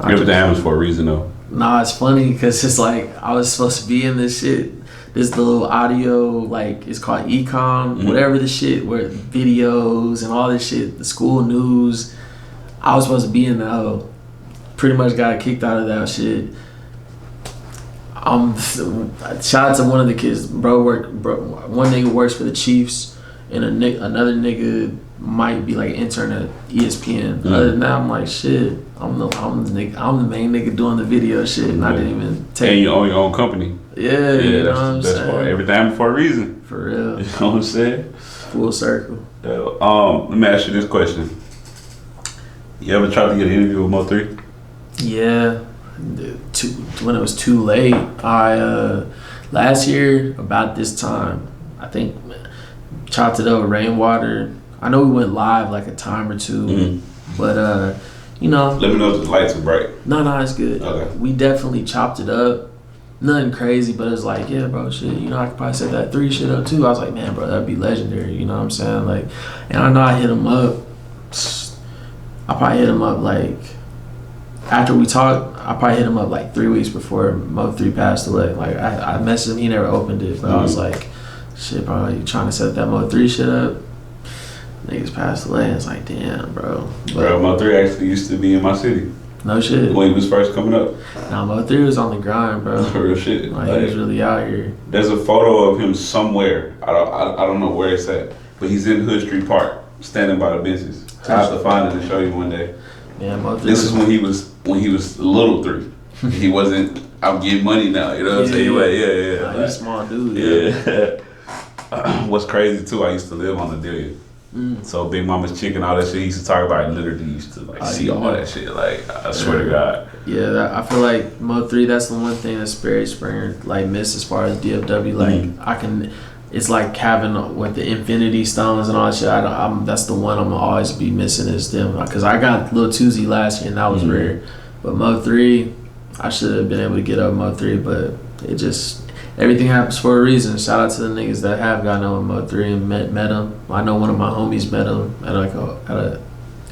Everything happens for a reason, though. Nah, it's funny because it's like I was supposed to be in this shit, this little audio, like, it's called ecom, whatever the shit, where videos and all this shit, the school news. I was supposed to be in the pretty much got kicked out of that shit. Shout out to one of the kids, bro. One nigga works for the Chiefs, and another nigga might be like intern at ESPN. Other than that, I'm like, shit. I'm the main nigga doing the video shit, and I didn't even take. And you own your own company. Yeah, you know what I'm that's saying. Everything for a reason. For real. You know what I'm saying? Full circle. Let me ask you this question. You ever tried to get an interview with Mo3? Yeah. When it was too late, I last year about this time, I think chopped it up with Rainwater. I know we went live like a time or two, but you know. Let me know if the lights are bright. No, it's good. Okay. We definitely chopped it up. Nothing crazy, but it's like, yeah, bro, shit. You know, I could probably set that 3 shit up too. I was like, man, bro, that'd be legendary. You know what I'm saying? Like, and I know I hit him up. I probably hit him up like after we talked. I probably hit him up like 3 weeks before Mo3 passed away. Like I messaged him, he never opened it, but I was like, shit, probably trying to set that Mo3 shit up. Niggas passed away. And it's like, damn, bro. Bro, Mo3 actually used to be in my city. No shit. When he was first coming up. Nah, Mo3 was on the grind, bro. Real shit. Like, he was really out here. There's a photo of him somewhere. I don't know where it's at, but he's in Hood Street Park, standing by the benches. I have to find it and show you one day. Yeah, Mo3. This is when he was little 3. He wasn't. I'm getting money now. You know what I'm saying? Yeah. Nah, he's a small dude. Yeah. What's crazy too? I used to live on the Delia. So Big Mama's Chicken, all that shit he used to talk about. I literally used to like see all that shit. Like I swear to God. Yeah, I feel like Mo3. That's the one thing that Sperry Springer like missed as far as DFW. Like it's like having with the Infinity Stones and all that shit. That's the one I'm gonna always be missing is them. Because I got Lil Tuesday last year and that was rare. But Mo3, I should have been able to get up Mo3, but it just. Everything happens for a reason. Shout out to the niggas that have gotten on Mo3 and met him. I know one of my homies met him at a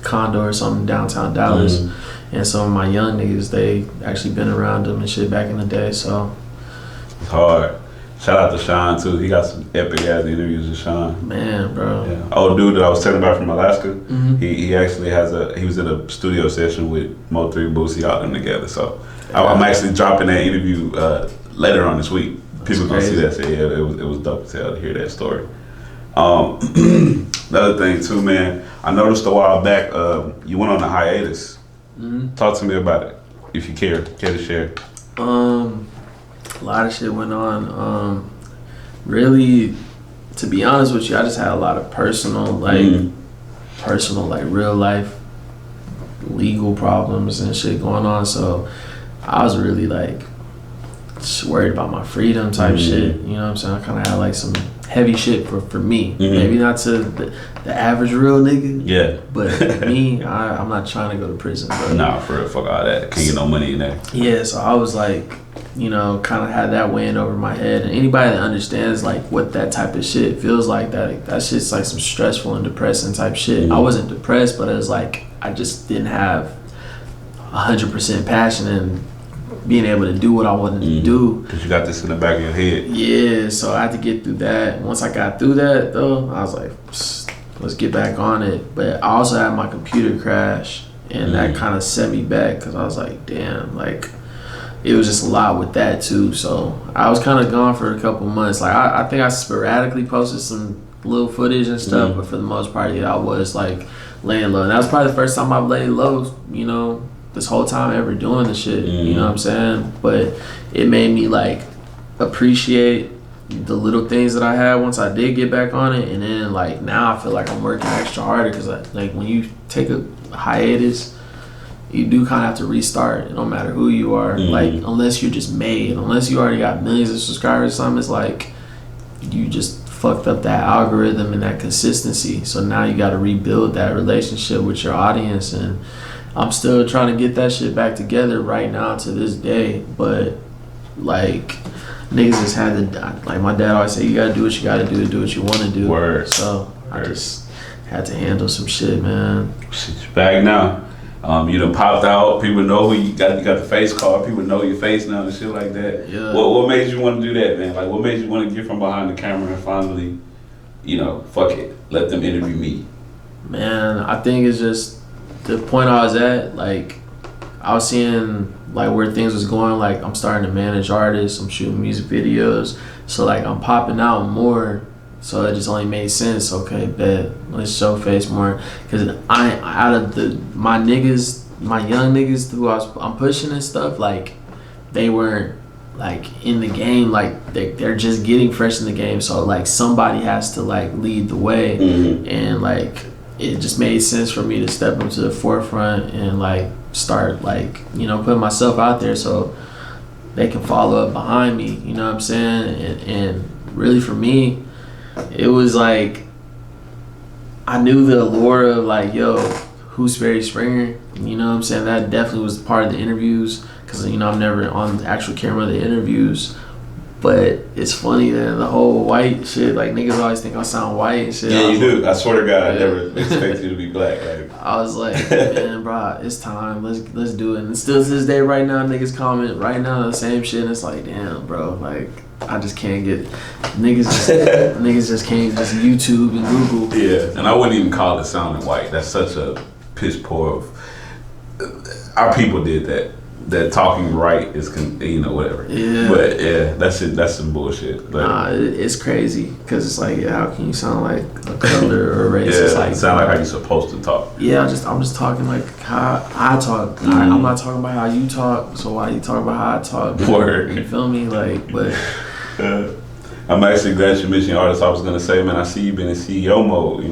condo or something downtown Dallas. And some of my young niggas, they actually been around him and shit back in the day. So it's hard. Shout out to Shawn too. He got some epic ass interviews with Shawn. Man, bro. Yeah. Old dude that I was telling about from Alaska. He actually he was in a studio session with Mo3 Boosie, all them together. So I'm actually dropping that interview later on this week. People gonna see that. Say, yeah, it was dope as hell to hear that story. Another thing too, man. I noticed a while back you went on a hiatus. Talk to me about it, if you care to share. A lot of shit went on. Really, to be honest with you, I just had a lot of personal, real life, legal problems and shit going on. So I was really like. Just worried about my freedom type shit. You know what I'm saying? I kind of had like some heavy shit for me. Maybe not to the average real nigga. Yeah. But me, I'm not trying to go to prison, bro. Nah, for real, fuck all that. Can't get no money in there. Yeah, so I was like, you know, kind of had that weighing over my head. And anybody that understands like what that type of shit feels like, that shit's like some stressful and depressing type shit. I wasn't depressed, but it was like I just didn't have 100% passion and being able to do what I wanted to do. Because you got this in the back of your head. Yeah, so I had to get through that. Once I got through that, though, I was like, let's get back on it. But I also had my computer crash, and that kind of set me back because I was like, damn, like, it was just a lot with that, too. So I was kind of gone for a couple months. Like, I think I sporadically posted some little footage and stuff, but for the most part, yeah, I was, like, laying low. And that was probably the first time I've laid low, you know, this whole time ever doing the shit, you know what I'm saying? But it made me like appreciate the little things that I had once I did get back on it, and then like now I feel like I'm working extra harder because like when you take a hiatus, you do kind of have to restart. It don't matter who you are, like unless you're just made, unless you already got millions of subscribers or something, it's like you just fucked up that algorithm and that consistency. So now you got to rebuild that relationship with your audience, and I'm still trying to get that shit back together right now to this day. But like niggas just had to, like my dad always say, you gotta do what you gotta do to do what you want to do. Word. So I just had to handle some shit, man. Shit's back now. You done popped out. People know who you got. You got the face card. People know your face now and shit like that. Yeah. What made you want to do that, man? Like, what made you want to get from behind the camera and finally, you know, fuck it, let them interview me? Man, I think it's just the point I was at. Like, I was seeing like where things was going. Like I'm starting to manage artists. I'm shooting music videos. So like I'm popping out more. So it just only made sense. Okay, bet let's show face more. Cause I out of my niggas, my young niggas who I'm pushing and stuff, like they weren't like in the game. Like they're just getting fresh in the game. So like somebody has to like lead the way, and like it just made sense for me to step up to the forefront and like start like putting myself out there so they can follow up behind me. You know what I'm saying? And really for me, it was like I knew the allure of like, yo, who's Sperry Springer? You know what I'm saying? That definitely was part of the interviews because I'm never on the actual camera of the interviews. But it's funny that the whole white shit, like niggas always think I sound white and shit. Yeah, you do. I swear to God, yeah. I never expected you to be black. Like. I was like, man, bro, it's time. Let's do it. And still to this day, right now, niggas comment right now the same shit. And it's like, damn, bro, like I just can't get niggas just can't just YouTube and Google. Yeah, and I wouldn't even call it sounding white. That's such a piss poor of our people did that. That talking right is, whatever. Yeah. But yeah, that's it. That's some bullshit. But, nah, it's crazy because it's like, yeah, how can you sound like a color or a race? Yeah, it's like, sound like how you're supposed to talk. Yeah, I'm just talking like how I talk. I'm not talking about how you talk. So why you talk about how I talk? Word. You feel me? Like, but. I'm actually glad you mentioned artists. I was gonna say, man, I see you been in CEO mode.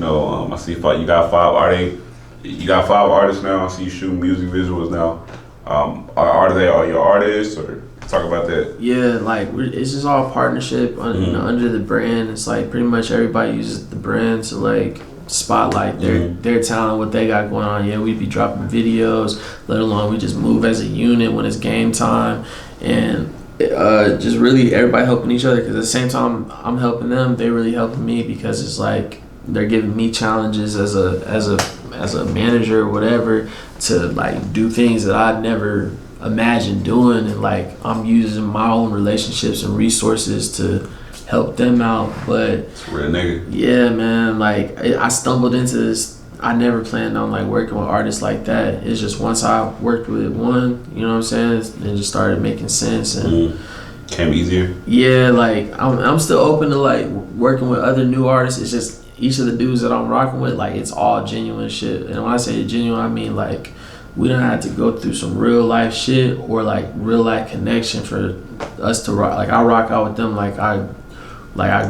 I see you got 5 artists. You got 5 artists now. I see you shooting music visuals now. Are they all your artists, or talk about that? Yeah, like it's just all partnership under the brand. It's like pretty much everybody uses the brand to like spotlight their talent, what they got going on. Yeah, we be dropping videos, let alone we just move as a unit when it's game time, and just really everybody helping each other. Because at the same time I'm helping them, they really helping me because it's like they're giving me challenges as a manager or whatever to like do things that I never imagined doing, and like I'm using my own relationships and resources to help them out. But it's a real nigga. Yeah, man, like I stumbled into this. I never planned on like working with artists like that. It's just once I worked with one, you know what I'm saying, it just started making sense and came easier. Yeah, like I'm still open to like working with other new artists. It's just each of the dudes that I'm rocking with, like it's all genuine shit. And when I say genuine, I mean like we don't have to go through some real life shit or like real life connection for us to rock. Like I rock out with them like I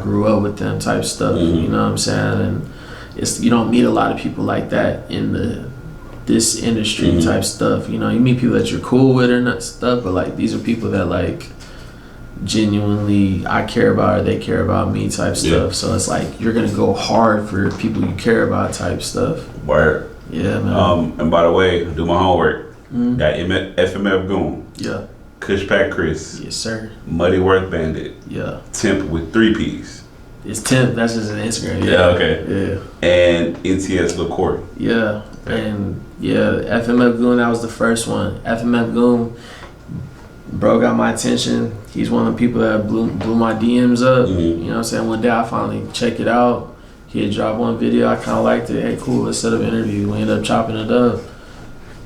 grew up with them type stuff. You know what I'm saying? And you don't meet a lot of people like that in this industry type stuff. You meet people that you're cool with or not stuff, but like these are people that like genuinely I care about or they care about me type stuff. So it's like you're gonna go hard for people you care about type stuff. Word. Yeah, man. And by the way, do my homework. Got FMF Goon. Yeah. Kush Pack Chris. Yes, sir. Muddy Worth Bandit. Yeah. Temp with 3 P's. It's Temp. That's just an Instagram. Yeah. Okay. Yeah. And NTS LaCourt. Yeah. And yeah, FMF Goon. That was the first one. FMF Goon. Bro got my attention. He's one of the people that blew my DMs up. You know what I'm saying? One day I finally check it out. He had dropped one video. I kind of liked it. Hey, cool. Let's set up an interview. We ended up chopping it up.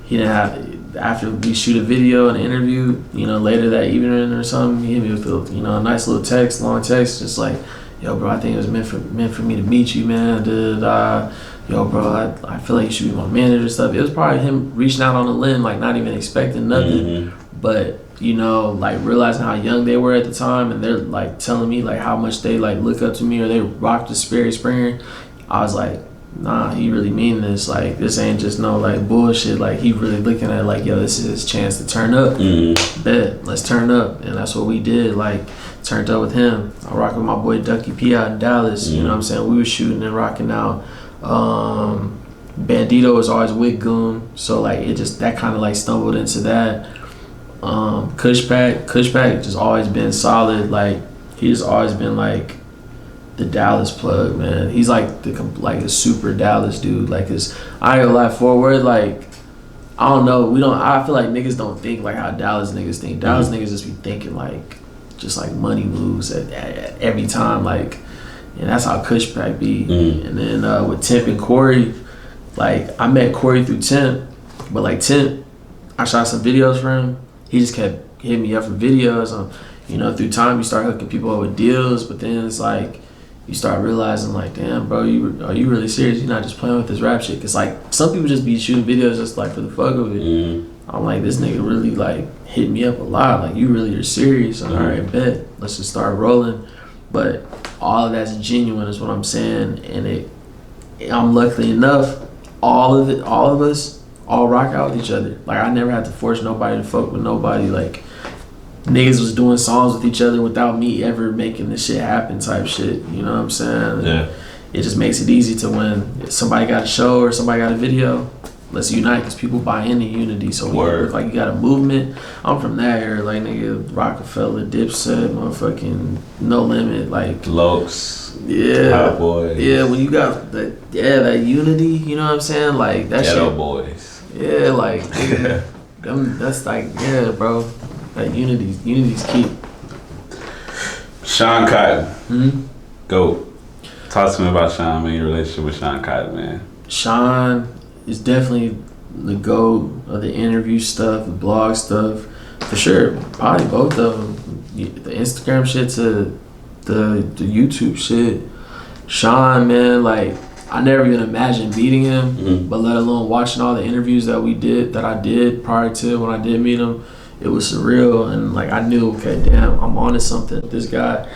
He didn't have, after we shoot a video and an interview, later that evening or something, he hit me with a nice little text, long text, just like, yo, bro, I think it was meant for me to meet you, man. Yo, bro, I feel like you should be my manager and stuff. It was probably him reaching out on a limb, like not even expecting nothing. But like realizing how young they were at the time, and they're like telling me like how much they like look up to me or they rock the Sperry Springer. I was like, nah, he really mean this. Like this ain't just no like bullshit. Like he really looking at like, yo, this is his chance to turn up. Bet, let's turn up, and that's what we did. Like turned up with him. I rocked with my boy Ducky P out in Dallas. You know what I'm saying? We were shooting and rocking out. Bandito was always with Goon, so like it just that kind of like stumbled into that. Kush Pack just always been solid. Like he's always been like the Dallas plug, man. He's like a super Dallas dude. Like I ain't gonna lie, forward, like I don't know, I feel like niggas don't think like how Dallas niggas think. Dallas niggas just be thinking like just like money moves at every time, like, and that's how Kush Pack be. And then with Temp and Corey, like I met Corey through Temp, but like Temp, I shot some videos for him. He just kept hitting me up for videos. You know, through time you start hooking people up with deals, but then it's like you start realizing like, damn, bro, are you really serious? You're not just playing with this rap shit? Cause like some people just be shooting videos just like for the fuck of it. I'm like, this nigga really like hit me up a lot. Like, you really are serious. All right, bet. Let's just start rolling. But all of that's genuine is what I'm saying. And I'm lucky enough, all of us all rock out with each other. Like, I never had to force nobody to fuck with nobody. Like, niggas was doing songs with each other without me ever making this shit happen type shit. You know what I'm saying? Yeah. It just makes it easy to when somebody got a show or somebody got a video, let's unite, because people buy into unity. So if like you got a movement, I'm from that era, like nigga, Rockefeller, Dipset, motherfucking No Limit, like Lokes, yeah, Hot Boys, yeah. When you got that unity, you know what I'm saying, like that Ghetto shit, Boys, yeah, like nigga, that's like yeah, bro, that unity's key. Shawn Cotton, go. Talk to me about Shawn, man. Your relationship with Shawn Cotton, man. Shawn is definitely the GOAT of the interview stuff, the blog stuff, for sure. Probably both of them. The Instagram shit to the YouTube shit. Shawn, man, like I never even imagined meeting him, but let alone watching all the interviews that I did prior to when I did meet him. It was surreal, and like I knew, okay, damn, I'm onto something. This guy,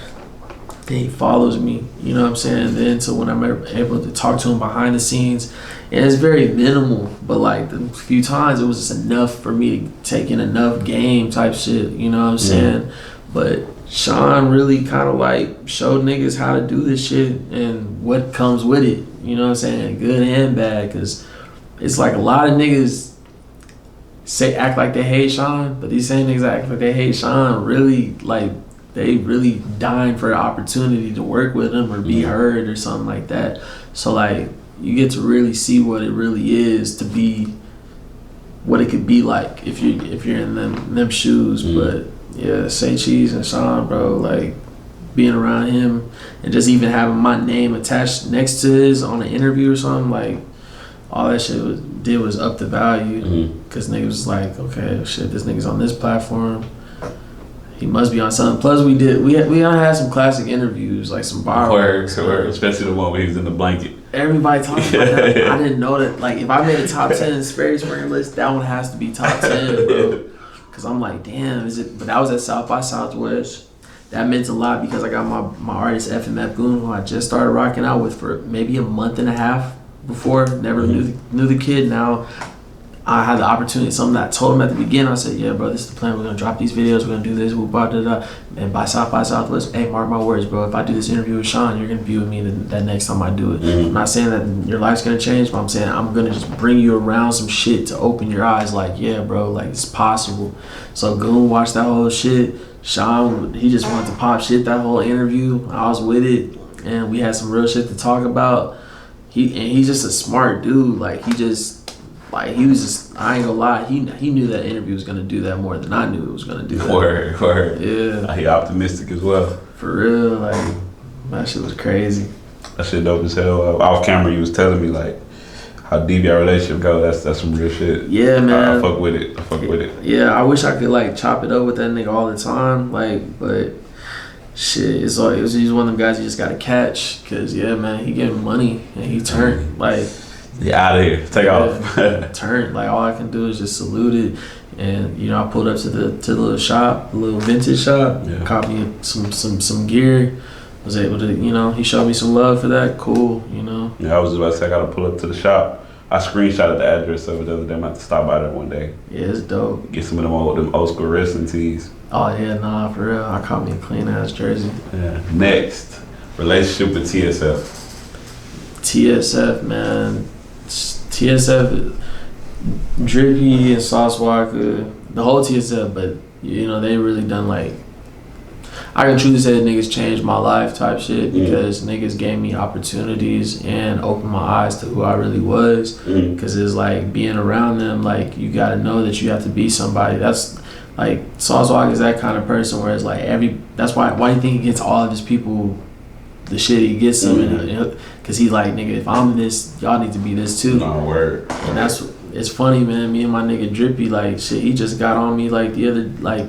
he follows me, you know what I'm saying? And then so when I'm able to talk to him behind the scenes, and it's very minimal, but like the few times it was just enough for me to take in enough game type shit, you know what I'm saying? But Shawn really kind of like showed niggas how to do this shit and what comes with it, you know what I'm saying? Good and bad, because it's like a lot of niggas act like they hate Shawn, but these same niggas act like they hate Shawn really like they really dying for the opportunity to work with him or be heard or something like that. So like you get to really see what it really is to be, what it could be like if you're in them shoes. But yeah, Say Cheese and Shawn, bro, like being around him and just even having my name attached next to his on an interview or something, like all that shit was up the value, because niggas was like, okay, shit, this nigga's on this platform. He must be on something. Plus, we had some classic interviews, like some bar work, especially the one where he was in the blanket. Everybody talking about that. I didn't know that. Like, if I made a top 10 Sperry Springer list, that one has to be top 10, bro. Because I'm like, damn, is it? But that was at South by Southwest. That meant a lot because I got my artist FMF Goon, who I just started rocking out with for maybe a month and a half before. Never knew the kid. Now I had the opportunity, something that I told him at the beginning. I said, yeah, bro, this is the plan. We're going to drop these videos. We're going to do this. And by South by Southwest, hey, mark my words, bro. If I do this interview with Shawn, you're going to be with me that next time I do it. I'm not saying that your life's going to change, but I'm saying I'm going to just bring you around some shit to open your eyes. Like, yeah, bro, like, it's possible. So Goon watched that whole shit. Shawn, he just wanted to pop shit that whole interview. I was with it, and we had some real shit to talk about. He's just a smart dude. Like, he was just, I ain't gonna lie, he knew that interview was gonna do that more than I knew it was gonna do that. Word. Yeah. He optimistic as well. For real, like, that shit was crazy. That shit dope as hell. Off camera, you was telling me, like, how deep your relationship goes. That's some real shit. Yeah, man. I fuck with it. Yeah, I wish I could, like, chop it up with that nigga all the time, like, but shit, he's one of them guys you just gotta catch, cause yeah, man, he getting money and he turned, like, yeah, out of here. Take off. Turn. Like, all I can do is just salute it. And, you know, I pulled up to the little shop, the little vintage shop, caught me some gear. Was able to, you know, he showed me some love for that. Cool, you know. Yeah, I was about to say I gotta pull up to the shop. I screenshotted the address of it the other day. I'm about to stop by there one day. Yeah, it's dope. Get some of them old school wrestling tees. Oh yeah, nah, for real. I caught me a clean ass jersey. Yeah. Next, relationship with TSF. TSF, man. TSF, Drippy and Sauce Walka, the whole TSF, but you know, they really done, like, I can truly say that niggas changed my life type shit, because niggas gave me opportunities and opened my eyes to who I really was. Because it's like being around them, like, you gotta know that you have to be somebody. That's like, Sauce Walka is that kind of person where it's like that's why do you think he gets all of his people the shit he gets them, because he's like, nigga, if I'm this, y'all need to be this too. No word. And it's funny, man. Me and my nigga Drippy, like, shit, he just got on me, like, the other, like,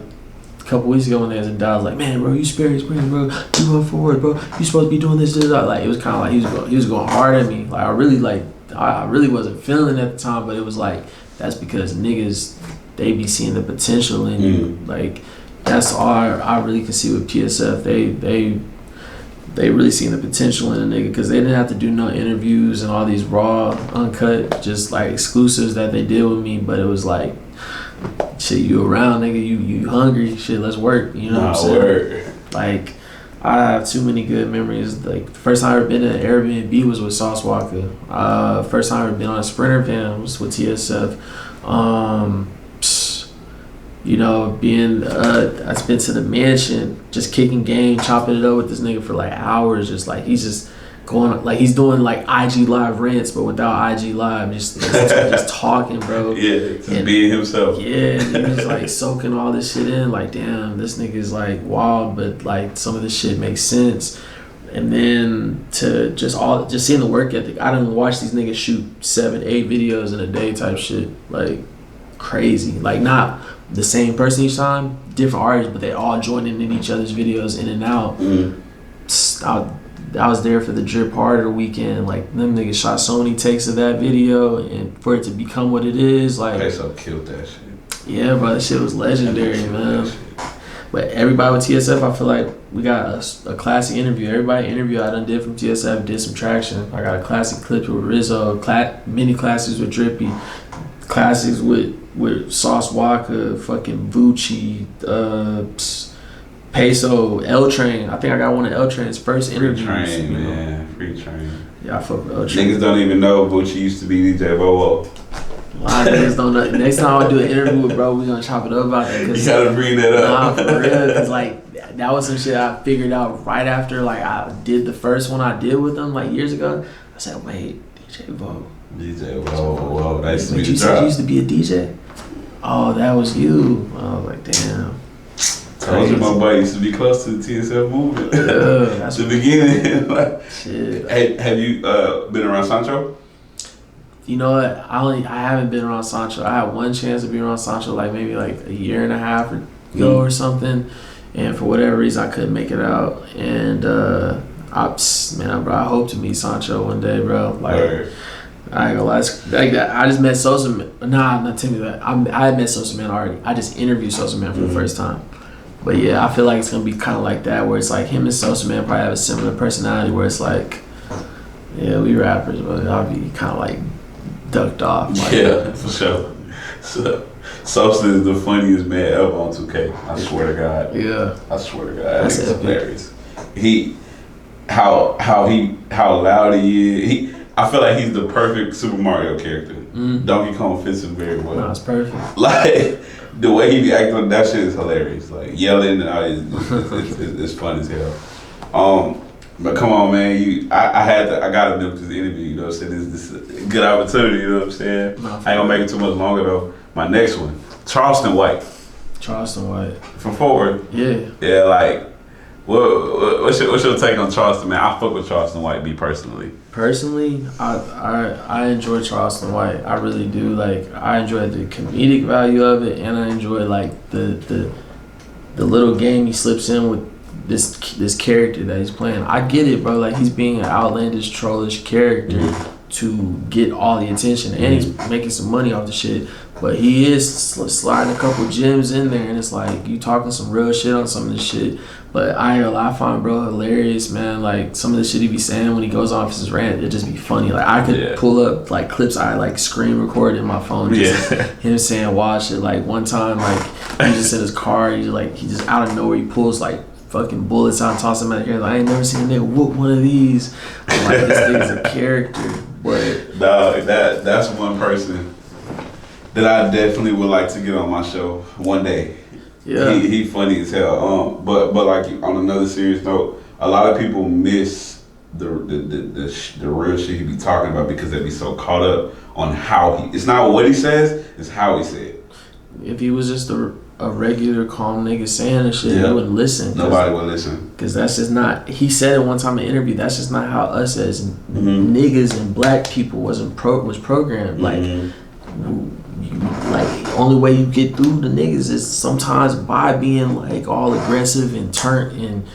a couple weeks ago when there was a dog. I was like, man, bro, you Sperry, bro. You going forward, bro. You supposed to be doing this. Like, it was kind of like he was going hard at me. Like, I really wasn't feeling it at the time, but it was like, that's because niggas, they be seeing the potential in you. Like, that's all I really can see with TSF. They really seen the potential in a nigga because they didn't have to do no interviews and all these raw, uncut, just like exclusives that they did with me. But it was like, shit, you around, nigga, you hungry, shit, let's work. You know what I'm saying? Like, I have too many good memories. Like, the first time I ever been in an Airbnb was with Sauce Walka. First time I ever been on a Sprinter van was with TSF. You know, I've been to the mansion, just kicking game, chopping it up with this nigga for like hours. Just like, he's just going, like, he's doing like IG Live rants, but without IG Live, just talking, bro. Yeah, just being himself. Yeah, and he was like soaking all this shit in. Like, damn, this nigga's like wild, but like some of this shit makes sense. And then to just seeing the work ethic. I done watch these niggas shoot 7-8 videos in a day type shit, like crazy. Like, not the same person each time, different artists, but they all joining in each other's videos in and out. I was there for the Drip Harder weekend. Like, them niggas shot so many takes of that video, and for it to become what it is, like, They so killed that shit. Yeah, bro, that shit was legendary, man. But everybody with TSF, I feel like we got a classic interview. Everybody interview I done did from TSF did some traction. I got a classic clip with Rizzo, mini classics with Drippy, classics with Sauce Walka, fucking Vucci, Peso, L Train. I think I got one of L Train's first interviews. Free Train, man. Free Train. Yeah, I fuck with L Train. Niggas don't even know Vucci used to be DJ Bobo. A lot of niggas don't know. Next time I do an interview with bro, we gonna chop it up about that. You gotta bring that up. Nah, for real. Cause like, that was some shit I figured out right after like I did the first one I did with them like years ago. I said, wait, DJ Bo. DJ Bobo. That used to be Wait, you said you used to be a DJ? Oh, that was you. I was like, damn. Told you my boy used to be close to the TSF movement. Yeah, that's the beginning. Like, shit. Hey, have you been around Sancho? You know what? I haven't been around Sancho. I had one chance to be around Sancho like maybe like a year and a half ago or something, and for whatever reason I couldn't make it out. And I hope to meet Sancho one day, bro. Like, Right. I ain't gonna lie, like that. I just met Sosa Man. Nah, not tell me that. I had met Sosa Man already. I just interviewed Sosa Man for the first time. But yeah, I feel like it's gonna be kind of like that, where it's like him and Sosa Man probably have a similar personality, where it's like, yeah, we rappers, but I'll be kind of like ducked off. Like, yeah, for sure. So, Sosa is the funniest man ever on 2K. I swear to God. Yeah. I swear to God. That's That's hilarious. How loud he is. I feel like he's the perfect Super Mario character. Donkey Kong fits him very well. No, it's perfect. Like, the way he be acting, that shit is hilarious. Like, yelling, it's fun as hell. But come on, man, I gotta do this interview. You know what I'm saying? This is a good opportunity. You know what I'm saying? No, I ain't gonna make it too much longer though. My next one, Charleston White from Forward. Yeah. Yeah, like, what's your take on Charleston, man? I fuck with Charleston White, me personally. Personally, I enjoy Charleston White. I really do. Like, I enjoy the comedic value of it, and I enjoy like the little game he slips in with this character that he's playing. I get it, bro. Like, he's being an outlandish, trollish character to get all the attention, and he's making some money off the shit. But he is sliding a couple gems in there, and it's like, you talking some real shit on some of this shit. But I find bro hilarious, man. Like, some of the shit he be saying when he goes off his rant, it just be funny. Like, I could pull up like clips I like screen record in my phone. Just him saying wild shit. Like, one time, like, he just in his car, he just out of nowhere, he pulls like fucking bullets out and toss them out of here. Like, I ain't never seen a nigga whoop one of these. I'm like, this nigga's a character. But no, that's one person that I definitely would like to get on my show one day. yeah, He funny as hell. But like, on another serious note, a lot of people miss the real shit he be talking about because they be so caught up on how it's not what he says, it's how he said it. if he was just a regular calm nigga saying and shit, he wouldn't listen. Nobody would listen. Because that's just not, he said it one time in an interview, that's just not how us as niggas and black people was programmed. Like, like only way you get through the niggas is sometimes by being like all aggressive and turn and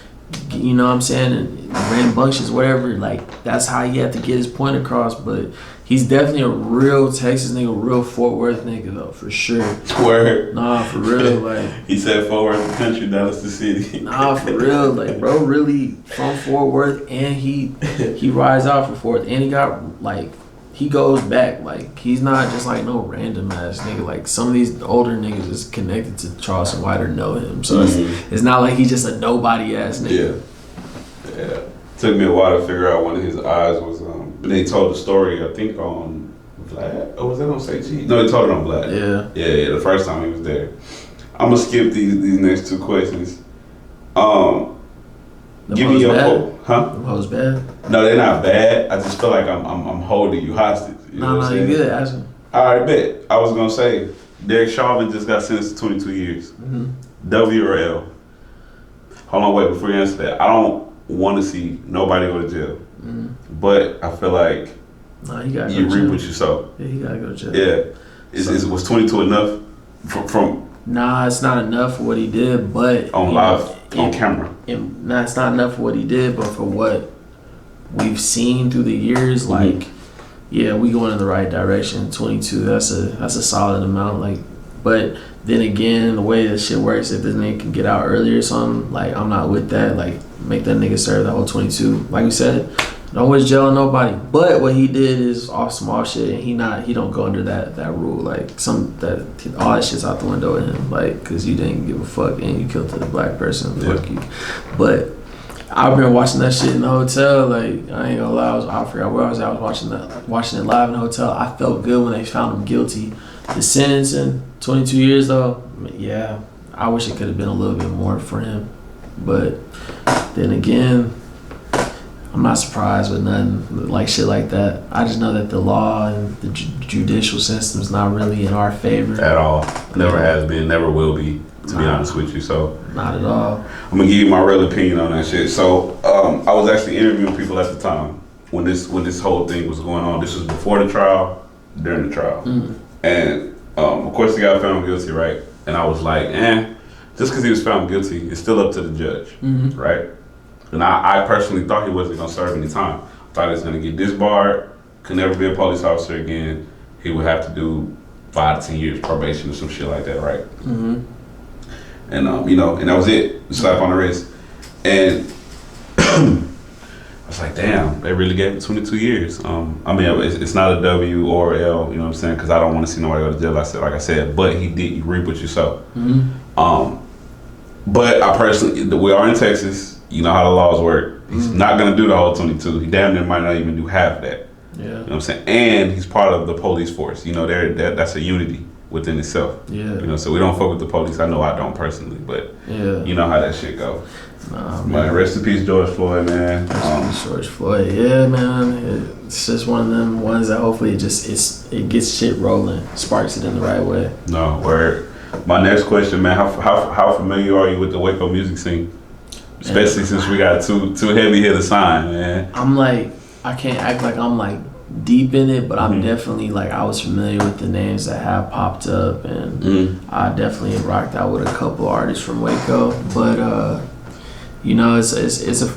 you know what I'm saying, and rambunctious, whatever. Like that's how he had to get his point across. But he's definitely a real Texas nigga, real Fort Worth nigga though, for sure. Word. Nah, for real, like he said Fort Worth the country, Dallas the city. Nah, for real, like bro, really from Fort Worth, and he rides out for Fort Worth, and he got like. He goes back, like he's not just like no random ass nigga. Like some of these older niggas is connected to Charleston White or know him, so it's not like he's just a nobody ass nigga. Yeah. Took me a while to figure out one of his eyes was. They told the story, I think on Vlad. Oh, was that on Say G? No, they told it on Vlad. Yeah. The first time he was there. I'm gonna skip these next two questions. Give me your quote, huh? Them hoes bad? No, they're not bad. I just feel like I'm holding you hostage. You know what I'm you saying? good. Ask him. All right, bet. I was gonna say, Derek Chauvin just got sentenced to 22 years. W or L? Hold on, wait. Before you answer that, I don't want to see nobody go to jail, but I feel like you reap what you sow. Yeah, you gotta go to jail. Yeah, was 22 enough from? Nah, it's not enough for what he did, but on live. On camera. It's not enough for what he did, but for what we've seen through the years, like, yeah, we going in the right direction. 22, that's a solid amount. Like, but then again, the way that shit works, if this nigga can get out earlier or something, like, I'm not with that. Like, make that nigga serve the whole 22. Like we said, don't wish jail on nobody. But what he did is off small shit, and he don't go under that rule. Like all that shit's out the window with him. Like, cause you didn't give a fuck and you killed a black person. Fuck you. But I've been watching that shit in the hotel. Like I ain't gonna lie, I forgot where I was at. I was watching it live in the hotel. I felt good when they found him guilty. The sentencing, 22 years though. Yeah, I wish it could have been a little bit more for him. But then again, I'm not surprised with nothing like shit like that. I just know that the law and the judicial system is not really in our favor. At all. Never has been, never will be, to be honest with you. So not at all. I'm going to give you my real opinion on that shit. So I was actually interviewing people at the time when this whole thing was going on. This was before the trial, during the trial. And of course the guy found guilty, right? And I was like, just because he was found guilty, it's still up to the judge, right? And I personally thought he wasn't going to serve any time. Thought he was going to get disbarred, could never be a police officer again. He would have to do 5 to 10 years probation or some shit like that, right? And and that was it. Slap on the wrist. And I was like, damn, they really gave him 22 years. I mean, it's not a W or L, you know what I'm saying? Because I don't want to see nobody go to jail. Like I said, but you reap what you sow. But I personally, we are in Texas. You know how the laws work. He's not going to do the whole 22. He damn near might not even do half that. Yeah. You know what I'm saying? And he's part of the police force. You know, that's a unity within itself. Yeah. You know, so we don't fuck with the police. I know I don't personally, but you know how that shit go. Nah, man. Rest in peace, George Floyd, man. Rest in peace, George Floyd. Yeah, man. It's just one of them ones that hopefully it gets shit rolling, sparks it in the right way. No, word. My next question, man, how familiar are you with the Waco music scene? Especially since we got two heavy hitter sign, man. I'm like, I can't act like I'm like deep in it, but I'm definitely like, I was familiar with the names that have popped up, and I definitely rocked out with a couple artists from Waco. But you know,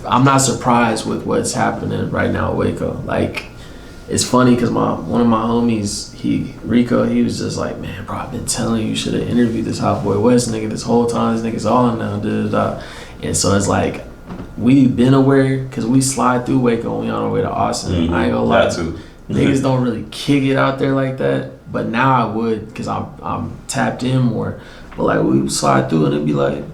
I'm not surprised with what's happening right now at Waco. Like, it's funny because one of my homies, Rico, he was just like, man, bro, I've been telling you, you should have interviewed this Hot Boy West nigga this whole time. This nigga's all now, da. And so it's like, we've been aware because we slide through Waco when we on our way to Austin. I ain't gonna lie, niggas don't really kick it out there like that. But now I would, because I'm tapped in more. But like, we slide through and it'd be like,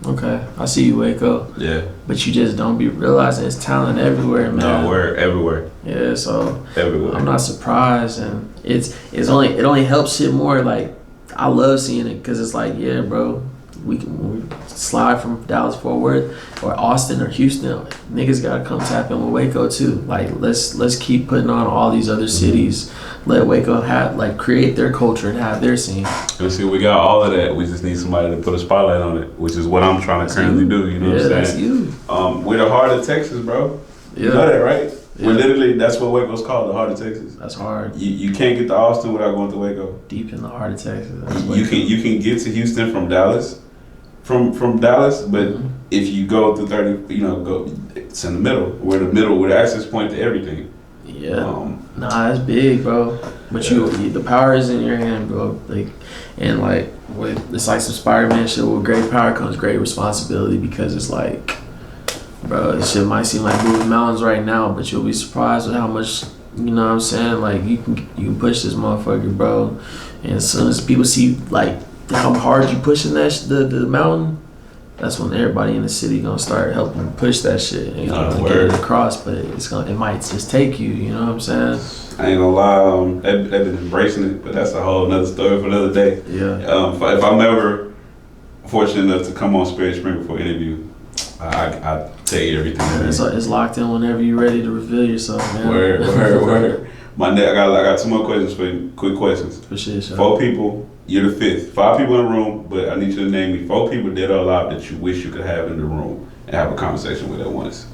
okay, I see you, Waco. Yeah. But you just don't be realizing there's talent everywhere, man. No, we're everywhere. Yeah, so everywhere. I'm not surprised, and it only helps shit more. Like, I love seeing it because it's like, yeah, bro, we slide from Dallas Fort Worth or Austin or Houston, niggas gotta come tap in with Waco too. Like, let's keep putting on all these other cities. Let Waco create their culture and have their scene. And see, we got all of that. We just need somebody to put a spotlight on it, which is what I'm trying to currently do. You know what I'm saying? That's you. We're the heart of Texas, bro. Yeah. You know that, right? Yeah. Well, literally, that's what Waco's called, the heart of Texas. That's hard. You can't get to Austin without going to Waco. Deep in the heart of Texas. That's You can get to Houston from Dallas, from Dallas, but if you go through 30, it's in the middle, where the access point to everything. Yeah. Nah, that's big, bro. But the power is in your hand, bro. Like, and like with it's like some Spider-Man shit. With great power comes great responsibility, because it's like, bro, this shit might seem like moving mountains right now, but you'll be surprised with how much, you know what I'm saying? Like, you can push this motherfucker, bro. And as soon as people see like how hard you pushing the mountain, that's when everybody in the city gonna start helping push that shit and get it across. But it might just take you. You know what I'm saying? I ain't gonna lie, they've been embracing it, but that's a whole another story for another day. Yeah. If I'm ever fortunate enough to come on Sperry Spring for an interview, I tell you everything. Yeah, it's locked in whenever you're ready to reveal yourself, man. Word. I got 2 more questions for you. Quick questions. For sure. 4 people. You're the 5th. 5 people in the room, but I need you to name me 4 people dead or alive that you wish you could have in the room and have a conversation with at once.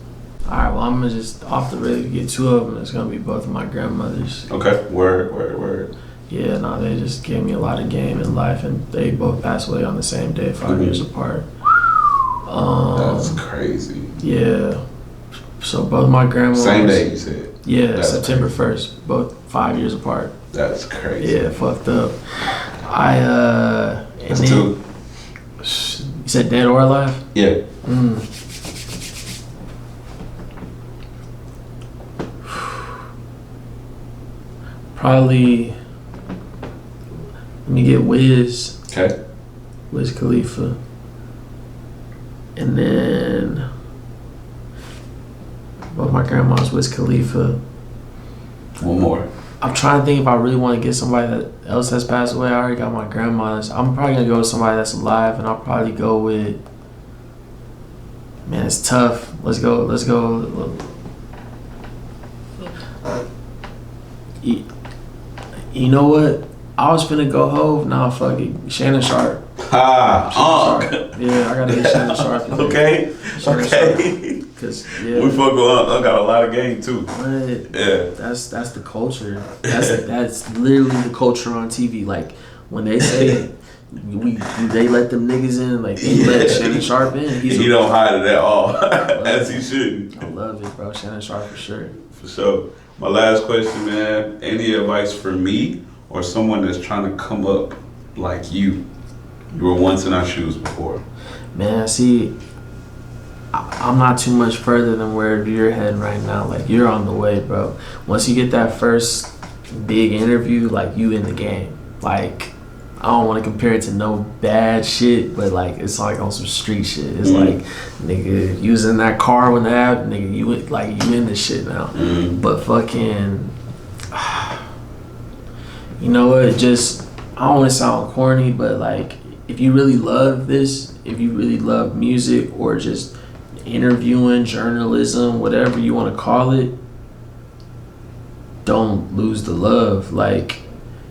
All right. Well, I'm gonna just off the rip get 2 of them. It's gonna be both of my grandmothers. Okay. Word. Yeah. No, they just gave me a lot of game in life, and they both passed away on the same day, 5 years apart. That's crazy. Yeah. So both my grandmas. Same day, you said. Yeah, That's September crazy. 1st. Both 5 years apart. That's crazy. Yeah, fucked up. That's 2. You said dead or alive? Yeah. Probably. Let me get Wiz. Okay. Wiz Khalifa. And then both my grandmas, Wiz Khalifa. One more. I'm trying to think if I really want to get somebody that else has passed away. I already got my grandma's. I'm probably gonna go with somebody that's alive, and I'll probably go with. Man, it's tough. Let's go. You know what? I was finna go Hove. Nah, fuck it. Shannon Sharp. Sharp. Yeah, I gotta get Shannon Sharp. Okay. Cause yeah, we fuck with Unc. Got a lot of game too. But Yeah. that's the culture. That's literally the culture on TV. Like when they say they let them niggas in, like they let Shannon Sharp in. He don't hide it at all, as he should. I love it, bro. Shannon Sharp for sure. For sure. My last question, man. Any advice for me or someone that's trying to come up like you? You were once in our shoes before. Man, see, I'm not too much further than where you're heading right now. Like, you're on the way, bro. Once you get that first big interview, like, you in the game. Like, I don't want to compare it to no bad shit, but, like, it's like on some street shit. It's like, nigga, you was in that car when that, nigga, you in this shit now. But fucking, you know what, just, I don't want to sound corny, but, like, if you really love this, if you really love music or just interviewing, journalism, whatever you want to call it, don't lose the love. Like,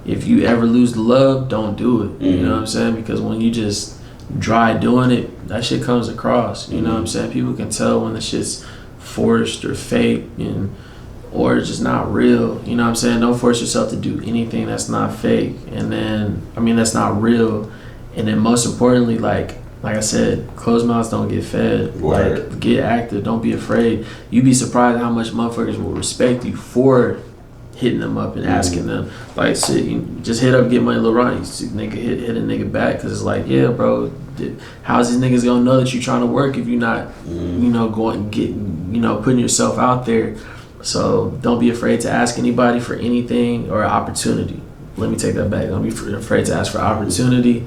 if you ever lose the love, don't do it. You know what I'm saying? Because when you just dry doing it, that shit comes across. You know what I'm saying? People can tell when the shit's forced or fake or it's just not real. You know what I'm saying? Don't force yourself to do anything that's not fake. And then, that's not real. And then most importantly, like I said, closed mouths don't get fed. Word. Like, get active. Don't be afraid. You'd be surprised how much motherfuckers will respect you for hitting them up and asking them. Like, shit, you just hit up, get money, Lil Ronnie. Nigga hit a nigga back, because it's like, yeah, bro, how's these niggas gonna know that you're trying to work if you're not, going and getting, putting yourself out there? So don't be afraid to ask anybody for anything or opportunity. Let me take that back. Don't be afraid to ask for opportunity,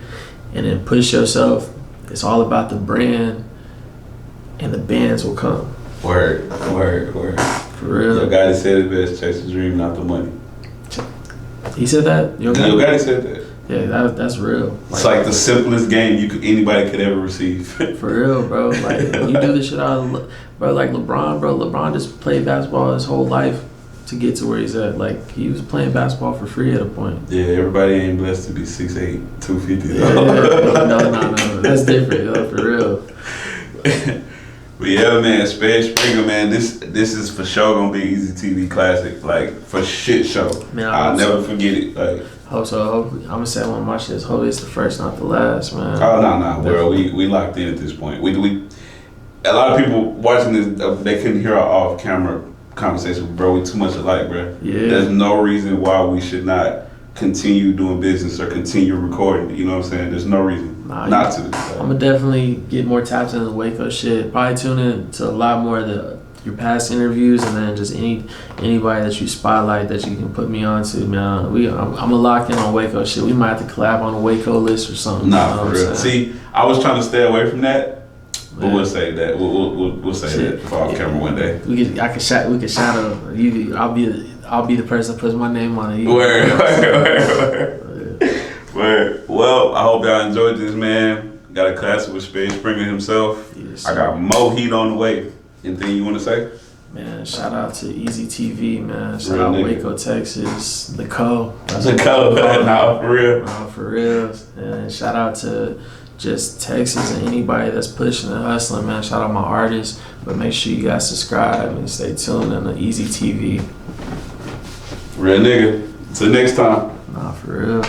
and then push yourself. It's all about the brand, and the bands will come. Word. For real. Your guy said it best, chase the dream, not the money. He said that? Your guy said that. Yeah, that's real. It's like the simplest game anybody could ever receive. For real, bro. Like, you do this shit out of, bro, like LeBron, bro. LeBron just played basketball his whole life to get to where he's at. Like, he was playing basketball for free at a point. Yeah, everybody ain't blessed to be 6'8", 250. No. That's different, for real. But yeah, man, Sperry Springer, man, this is for sure gonna be Easy TV classic, like for shit show. Man, I'll never forget it. Like, hope so. I'm gonna say I want to watch this. Hope it's the first, not the last, man. oh no, bro, we locked in at this point. We a lot of people watching this, they couldn't hear our off-camera conversation, bro. We too much alike, bro. Yeah. There's no reason why we should not continue doing business or continue recording. You know what I'm saying? There's no reason not to. I'm gonna definitely get more tapped into the Waco shit. Probably tune in to a lot more of your past interviews, and then just anybody that you spotlight that you can put me on to, man. I'm gonna lock in on Waco shit. We might have to collab on a Waco list or something. Nah, for real. See, I was trying to stay away from that, but we'll save that. We'll save that for off camera one day. We could shout out. I'll be the person that puts my name on it. Word. Well, I hope y'all enjoyed this, man. Got a classic with Sperry Springer himself. Yes, I got more heat on the way. Anything you want to say? Man, shout out to Easy TV, man. Shout Real out nigga. Waco, Texas. The Co. The Co. Nah, for real. Nah, for real. And shout out to just Texas and anybody that's pushing and hustling, man. Shout out my artists. But make sure you guys subscribe and stay tuned on the Easy TV. Real nigga. Till next time. Nah, for real.